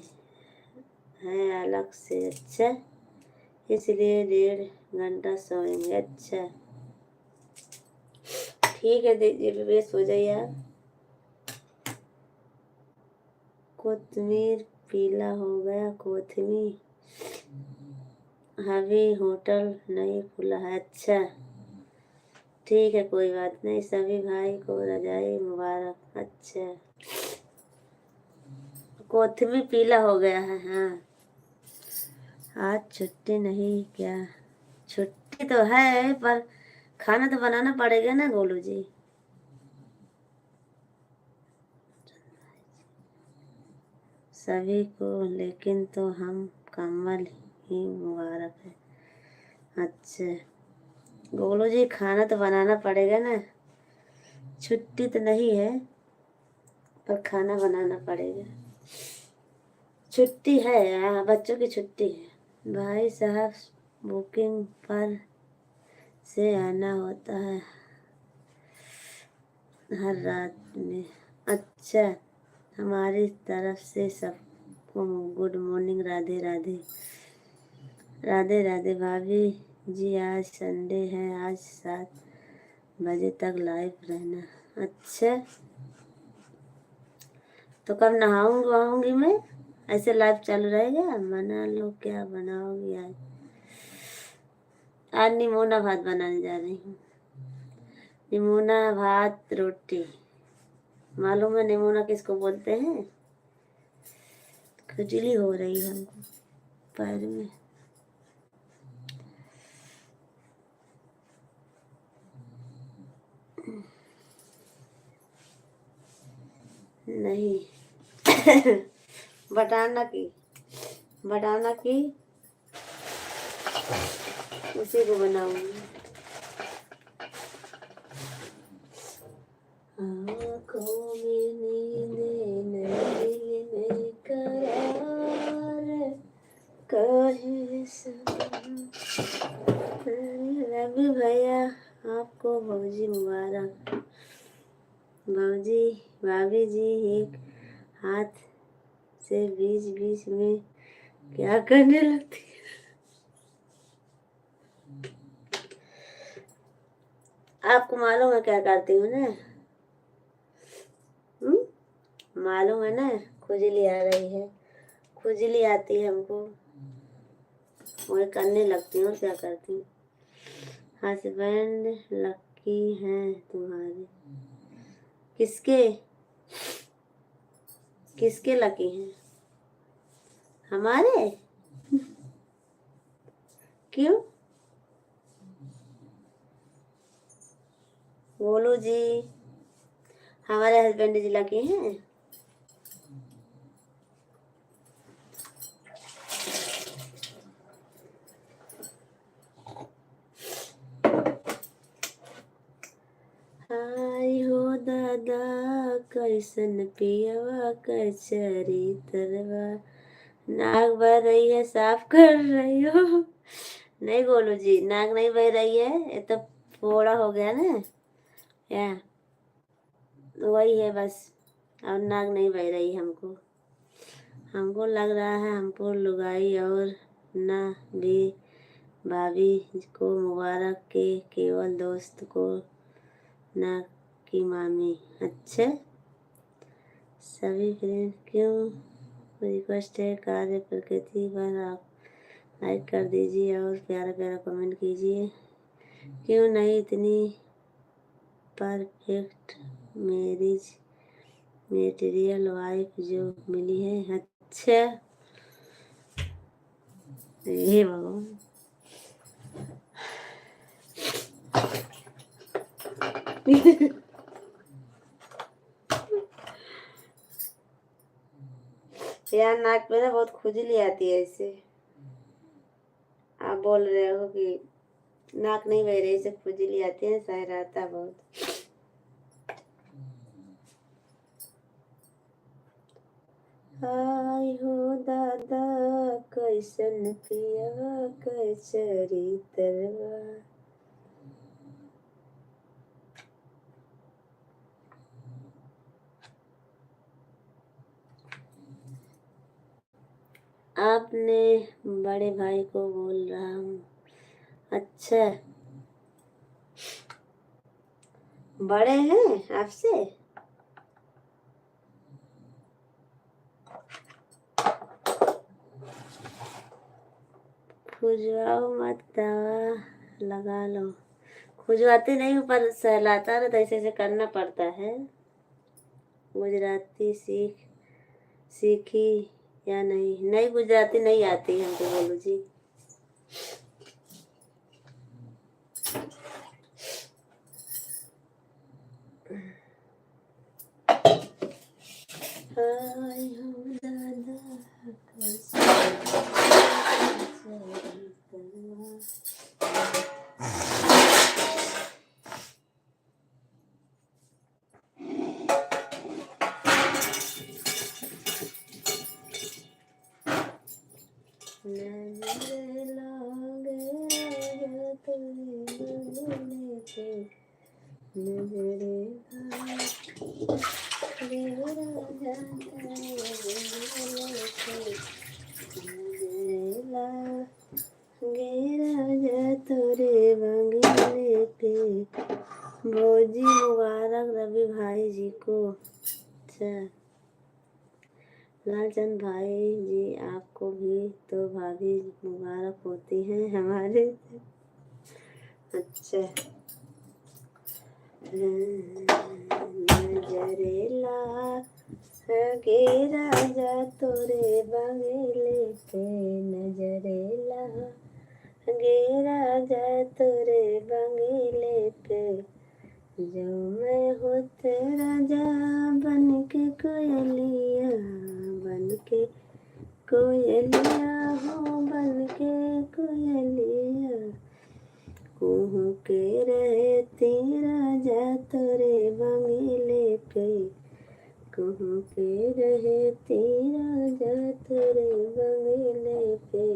हैं अलग से। अच्छा, इसलिए 1.5 घंटा सोएंगे। अच्छा, ठीक है, दीजिए बेस हो जाइए आप। कोतमीर पीला हो गया। कोतमीर अभी होटल नहीं खुला है। अच्छा, ठीक है, कोई बात नहीं। सभी भाई को रजाई मुबारक। अच्छा, कोतमीर पीला हो गया है। हाँ, आज छुट्टी नहीं क्या? छुट्टी तो है पर खाना तो बनाना पड़ेगा ना गोलू जी। सभी को, लेकिन तो हम कमल ही मुबारक है। अच्छा, गोलू जी खाना तो बनाना पड़ेगा ना, छुट्टी तो नहीं है पर खाना बनाना पड़ेगा। छुट्टी है, हाँ, बच्चों की छुट्टी है। भाई साहब बुकिंग पर से आना होता है हर रात में। अच्छा, हमारी तरफ से सबको गुड मॉर्निंग। राधे राधे। राधे राधे भाभी जी। आज संडे है, आज 7 बजे तक लाइव रहना। अच्छा, तो कब नहाऊंगी मैं? ऐसे लाइव चालू रहेगा? बना लो, क्या बनाओगी आज? आज निमोना भात बनाने जा रही हूँ। निमोना भात रोटी। मालूम है निमोना किसको बोलते हैं? खुजली हो रही है हमको पैर में। नहीं बटाना की उसी को बनाऊंगी। आँखों में नींद नहीं, दिल में करार, कहे रवि भैया आपको भौजी मुबारक। भाभी जी एक हाथ से बीच बीच में क्या करने लगती है? आपको मालूम है क्या करती हूँ ना? मालूम है ना? खुजली आ रही है, खुजली आती है हमको, वही करने लगती हूँ। क्या करती हूँ? हस्बैंड लकी हैं तुम्हारे? किसके लकी हैं? हमारे? क्यों? बोलो जी, हमारे हस्बैंड जी लकी हैं? हाय हो दादा कैसन पियवा कचरी तरवा, नाक बह रही है, साफ कर रही हो? नहीं बोलो जी, नाक नहीं बह रही है, ये तो फोड़ा हो गया ना, या वही है बस। और नाक नहीं बह रही हमको लग रहा है हमको लुगाई और ना भी। भाभी को मुबारक के केवल दोस्त को ना की मामी। अच्छा, सभी फ्रेंड क्यों? रिक्वेस्ट है कार्य प्रकृति पर आप लाइक कर दीजिए और प्यारा प्यारा कमेंट कीजिए। क्यों नहीं इतनी परफेक्ट मैरिज मेटेरियल वाइफ जो मिली है? अच्छा, हे भगवान। यार नाक में ना बहुत खुजली आती है इससे। आप बोल रहे हो कि नाक नहीं बह रही, इससे खुजली आती है, शायद आता बहुत। हाय हो दादा कैसन पियवा कचरी तरवा। आपने बड़े भाई को बोल रहा हूँ। अच्छा, बड़े हैं आपसे? खुजवाओ मत, दवा लगा लो। खुजवाते नहीं हूँ पर सहलाता ना, तो ऐसे ऐसे करना पड़ता है। गुजराती सीखी या नहीं? नहीं, गुजराती नहीं आती हमको बोलो जी। हाय हो दादा नजर लग नजरे राजा तोरे बंगले पे। भौजी मुबारक रवि भाई जी को। अच्छा, लालचंद भाई जी आपको भी तो भाभी मुबारक होती हैं हमारे। अच्छा, नजरेला गे राजा तोरे बंगले पे। नजरेला गे राजा तोरे बंगले पे। जो मैं होते राजा बन के कोयलिया, बन के कोयलिया हो, बन के कोयलिया। कुहू के रहती राजा तोरे बंगले पे। कुहू के रहती राजा तोरे बंगले पे।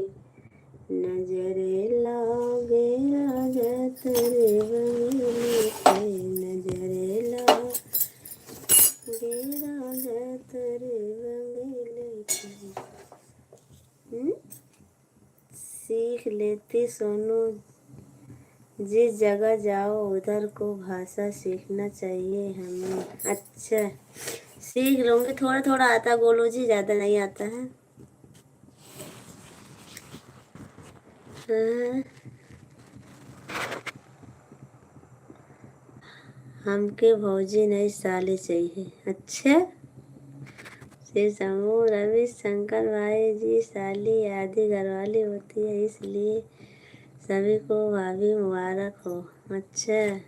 नजरे लागे राजा तोरे बंगले पे। नजरे लागे राजा तोरे बंगले पे। सीख लेती सोनू, जिस जगह जाओ उधर को भाषा सीखना चाहिए हमें। अच्छा, सीख लूँगी, थोड़ा थोड़ा आता गोलू जी, ज़्यादा नहीं आता है। हाँ, हमके भौजी नहीं साली चाहिए। अच्छा, श्री समूह रवि शंकर भाई जी, साली आदि घरवाली होती है, इसलिए सभी को भाभी मुबारक हो। अच्छा,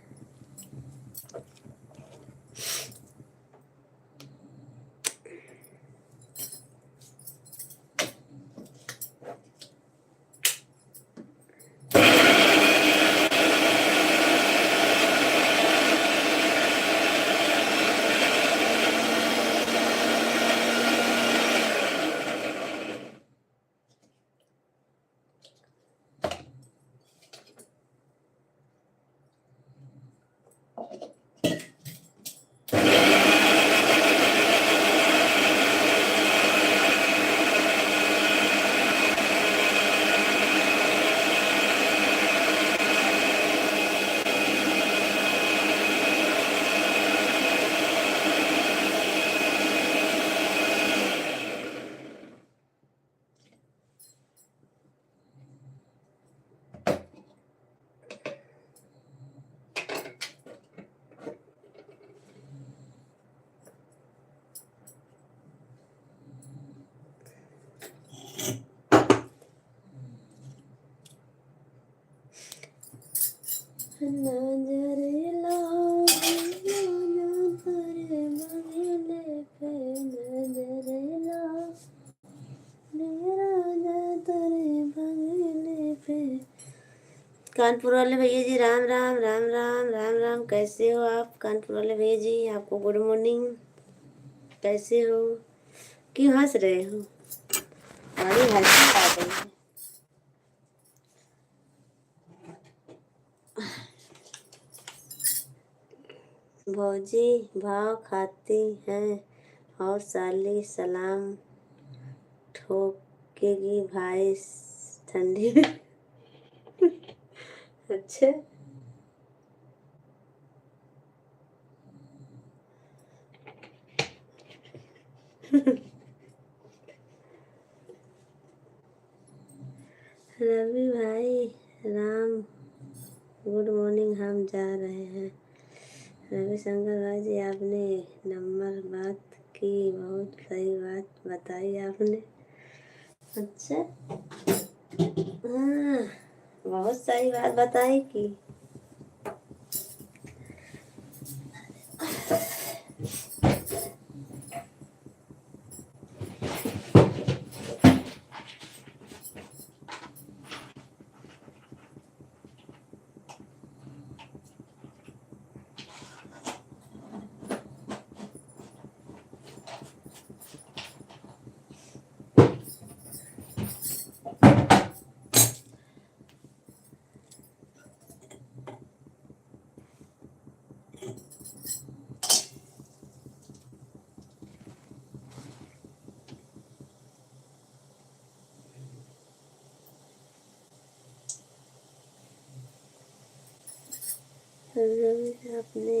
नजरे लागे राजा तोरे बंगले पे। नजरे लागे राजा तोरे बंगले पे। कानपुर वाले भैया जी, राम राम राम राम राम राम। कैसे हो आप कानपुर वाले भैया जी? आपको गुड मॉर्निंग। कैसे हो? क्यों हंस रहे हो? बड़ी हंसी आ रही है। भौजी भाव खाती हैं और साली सलाम ठोकेगी भाई ठंडी में। अच्छा, रवि भाई राम गुड मॉर्निंग। हम जा रहे हैं। रविशंकर भाई जी, आपने नंबर बात की, बहुत सही बात बताई आपने। अच्छा, हाँ, बहुत सही बात बताई कि रवि अपने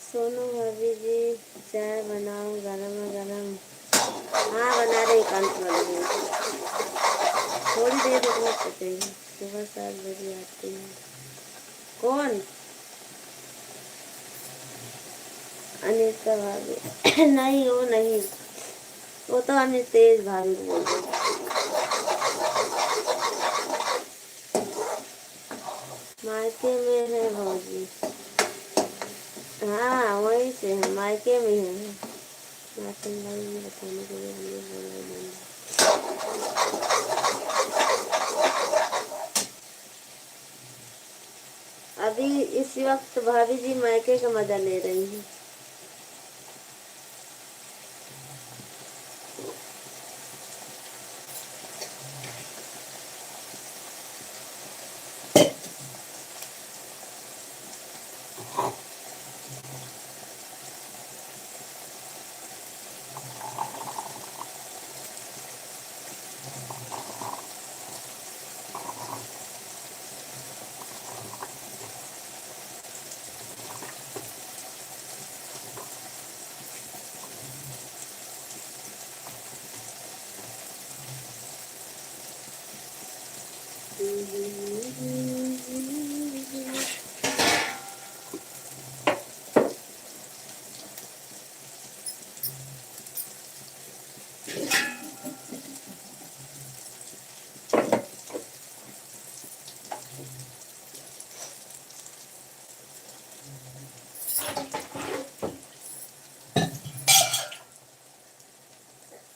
सोनू भाभी जी चाय बनाओ गरम गरम। हाँ बना रही कांच वाली थोड़ी देर रुकना चाहिए। सुबह 7 बजे आती है। कौन? अनिता भाभी नहीं वो नहीं, वो तो हमें तेज भाभी बोल रही। मायके में है भौजी। हाँ वहीं से है, मायके में है। नाचन भाई ये बताने के लिए बोल रहे हैं। अभी इस वक्त भाभी जी मायके का मजा ले रही हैं।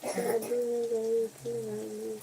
शादी में गई थी भाभी।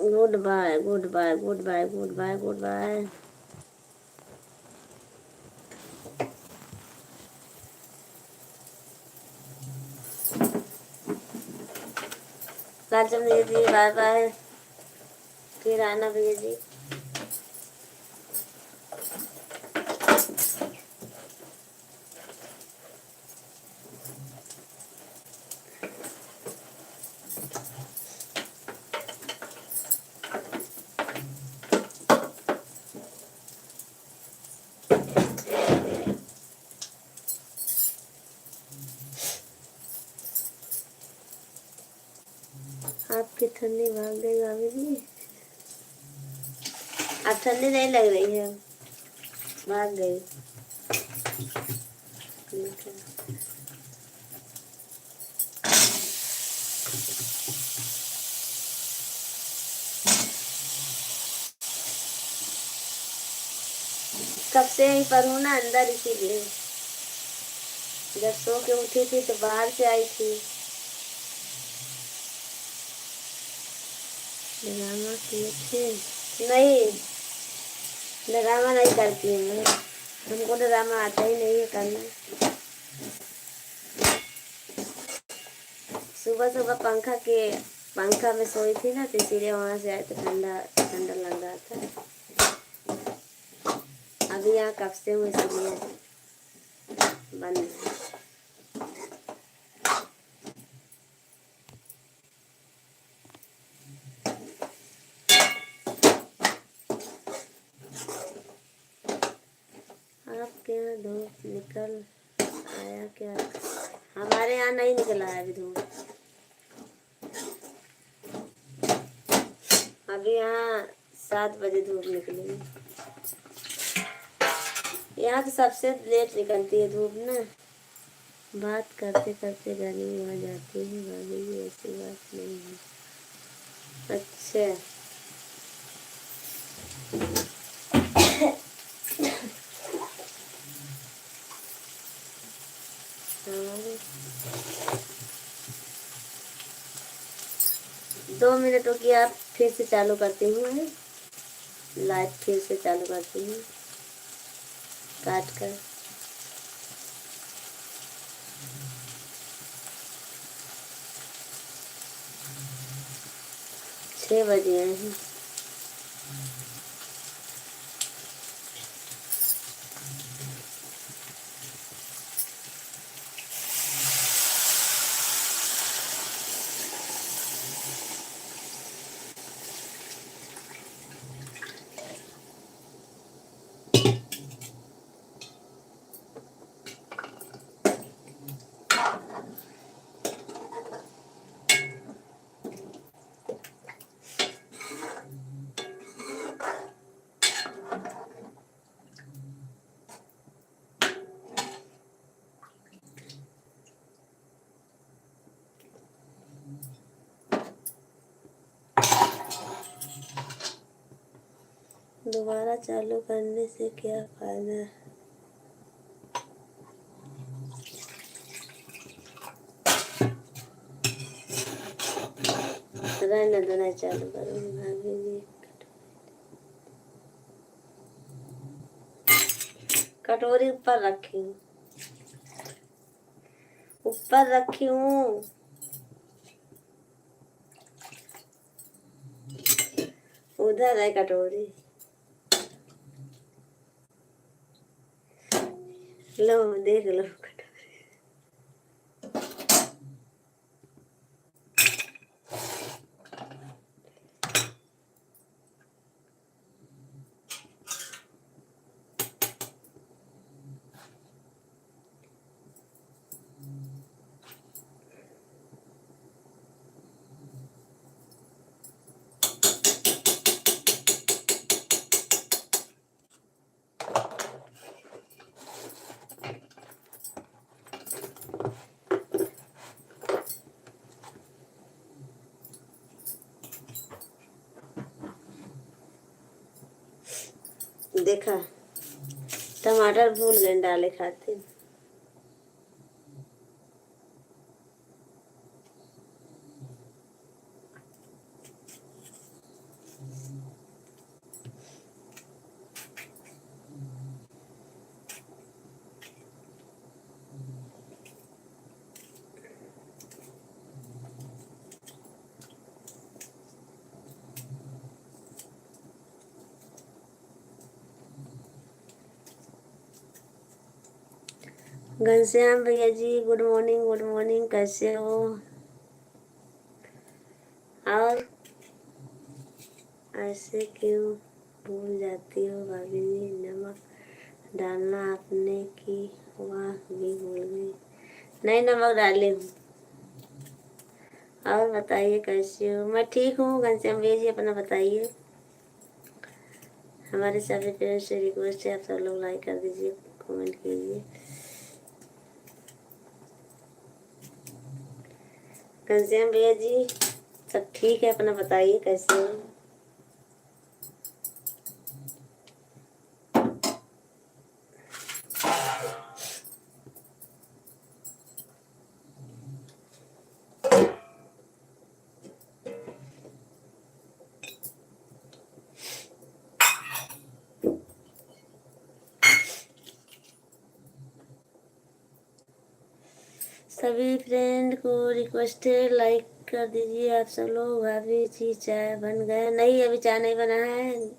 Goodbye goodbye goodbye goodbye goodbye. Kanchan भैया जी बाय बाय। फिर आना भैया जी। ठंडी भाग गई भाभी जी। अब ठंडी नहीं लग रही है, भाग गई। कब से यहीं पर हूँ ना अंदर, इसीलिए जब सो के उठी थी तो बाहर से आई थी। ड्रामा किए थे? नहीं, ड्रामा नहीं करती हूँ मैं, हमको ड्रामा आता ही नहीं है करना। सुबह सुबह पंखा में सोई थी ना, तो इसीलिए वहाँ से आए तो ठंडा ठंडा लग रहा था। अभी यहाँ कब से हूँ इसलिए बंद है। आपके यहाँ धूप निकल आया क्या? हमारे यहाँ नहीं निकला है अभी धूप। अभी यहाँ 7 बजे धूप निकलेगी। यहाँ तो सबसे लेट निकलती है धूप ना। बात करते करते गर्मी हो जाती है भाभी जी, ऐसी बात नहीं है। अच्छा, हमारे 2 मिनट हो गया, फिर से चालू करती हूँ। लाइट फिर से चालू करती हूँ काट कर। 6 बजे हैं। दोबारा चालू करने से क्या फायदा? रहने दो, नहीं चालू करूँगी भाभी जी। कटोरी ऊपर रखी हूँ, ऊपर रखी हूँ। उधर है कटोरी, लो देख लो। देखा, टमाटर भूल गए डाले खाते। घनश्याम भैया जी गुड मॉर्निंग, गुड मॉर्निंग, कैसे हो? और ऐसे क्यों भूल जाती हो भाभी जी? नमक डालना आपने की वाह भी भूल गई। नहीं, नमक डाले हूँ। और बताइए कैसी हो? मैं ठीक हूँ घनश्याम भैया जी, अपना बताइए। हमारे सभी फ्रेंड्स से रिक्वेस्ट है, आप सब लोग लाइक कर दीजिए, कमेंट कीजिए। घनश्याम भैया जी सब ठीक है, अपना बताइए कैसे हो? सभी फ्रेंड को रिक्वेस्ट है, लाइक कर दीजिए आप सब लोग। भाभी जी चाय बन गया? नहीं, अभी चाय नहीं बना है,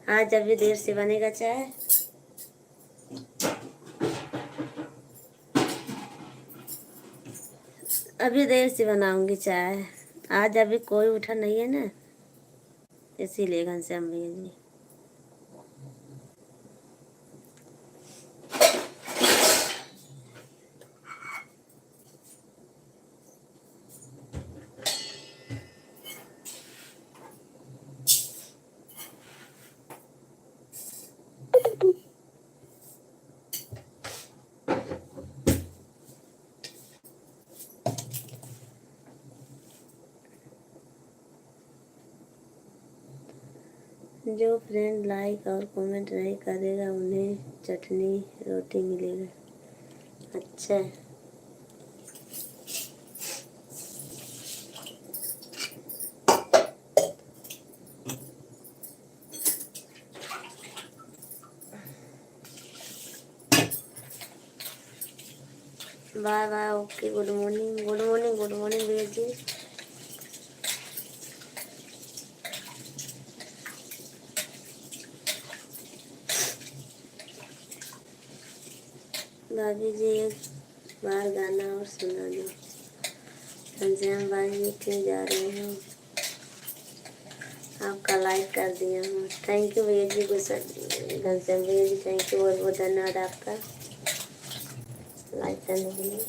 आज अभी देर से बनेगा चाय। अभी देर से बनाऊंगी चाय, आज अभी कोई उठा नहीं है ना, इसीलिए घनश्याम भैया जी। जो फ्रेंड लाइक और कमेंट नहीं करेगा उन्हें चटनी रोटी मिलेगा। अच्छा, bye bye, okay, good morning, good morning, good morning भैया जी। भाभी जी एक बार गाना और सुना दो। घनश्याम भाई क्यों जा रहे हो? आपका लाइक कर दिया हूँ, थैंक यू भैया जी। घनश्याम भैया जी थैंक यू, बहुत बहुत धन्यवाद आपका लाइक करने के लिए।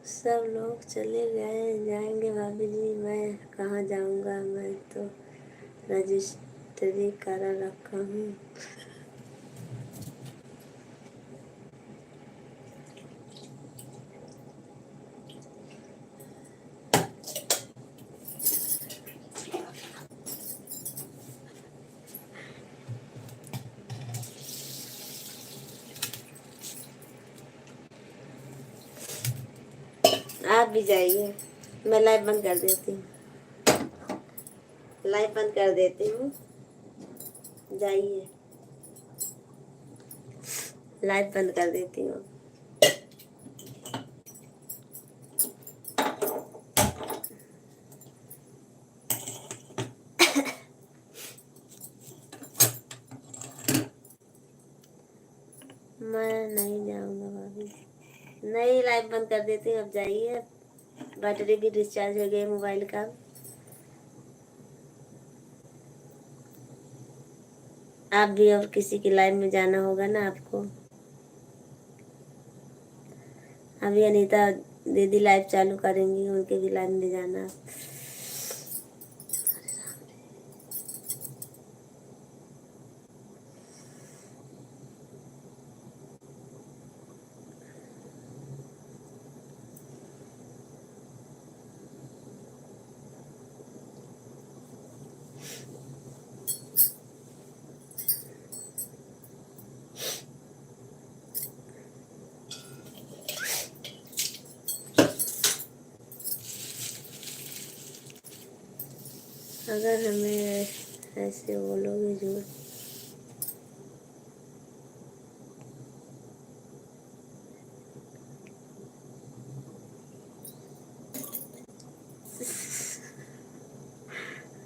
सब लोग चले गए, जाएंगे भाभी जी, मैं कहाँ जाऊँगा, मैं तो रजिस्ट्री करा रखा हूँ। आप भी जाइए, मैं लाइव बंद कर देती हूँ, लाइव बंद कर देती हूँ, जाइए, लाइव बंद कर देती हूँ। मैं नहीं जाऊँगा भाभी, नहीं, लाइव बंद कर देती हूँ, अब जाइए। बैटरी भी डिस्चार्ज हो गई मोबाइल का। आप भी और किसी की लाइफ में जाना होगा ना आपको। अभी अनीता दीदी लाइव चालू करेंगी, उनके भी लाइव में जाना। अगर हमें ऐसे बोलोगे झूठ,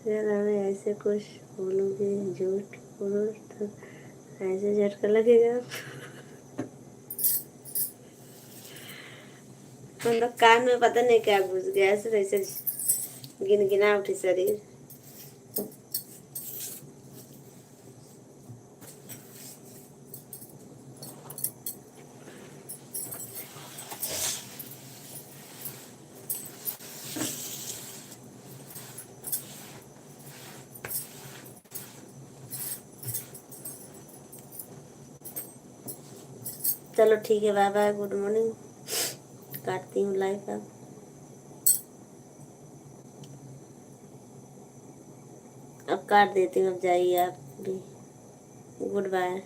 अगर हमें ऐसे कुछ बोलोगे झूठ बोलो तो ऐसे झटका लगेगा। मतलब कान में पता नहीं क्या घुस गया, ऐसे वैसे गिनगिना उठी शरीर। चलो ठीक है, बाय बाय, गुड मॉर्निंग। काटती हूँ लाइफ अब काट देती हूँ, अब जाइए आप भी। Goodbye.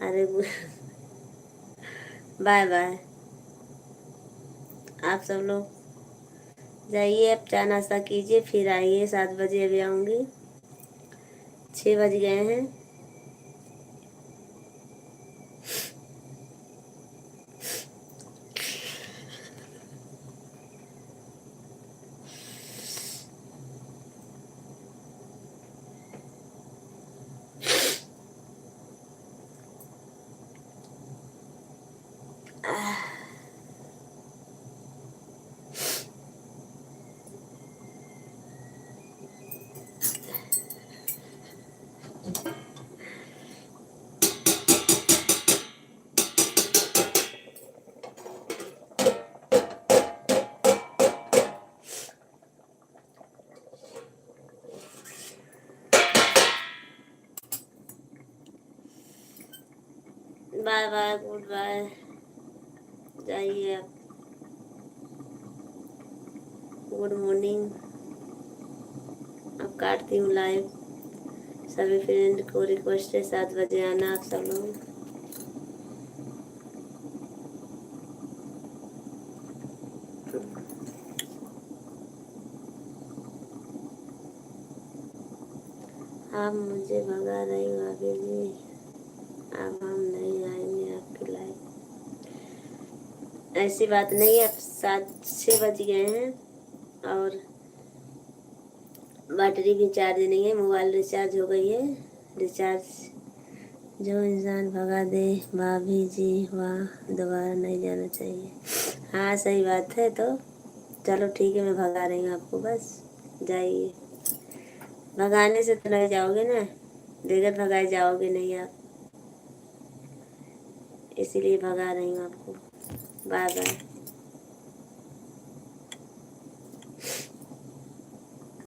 अरे बाय बाय। आप सब लोग जाइए, अब चाय नाश्ता कीजिए, फिर आइए। 7 बजे अभी आऊँगी, 6 बज गए हैं। बाय बाय, गुड बाय, जाइए आप। Good morning. अब काटती हूँ लाइव। सभी फ्रेंड को रिक्वेस्ट है 7 बजे आना आप सब लोग। आप मुझे भगा रही हो भाभी जी, अब हम नहीं आएंगे आपकी लाइफ। ऐसी बात नहीं है, अब 6 बज गए हैं और बैटरी भी चार्ज नहीं है, मोबाइल रिचार्ज हो गई है। रिचार्ज जो इंसान भगा दे भाभी जी, वहाँ दोबारा नहीं जाना चाहिए। हाँ सही बात है। तो चलो ठीक है, मैं भगा रही हूँ आपको, बस जाइए। भगाने से तो नहीं जाओगे ना, बगैर भगाए जाओगे नहीं आप, इसीलिए भगा रही हूँ आपको। Bye bye.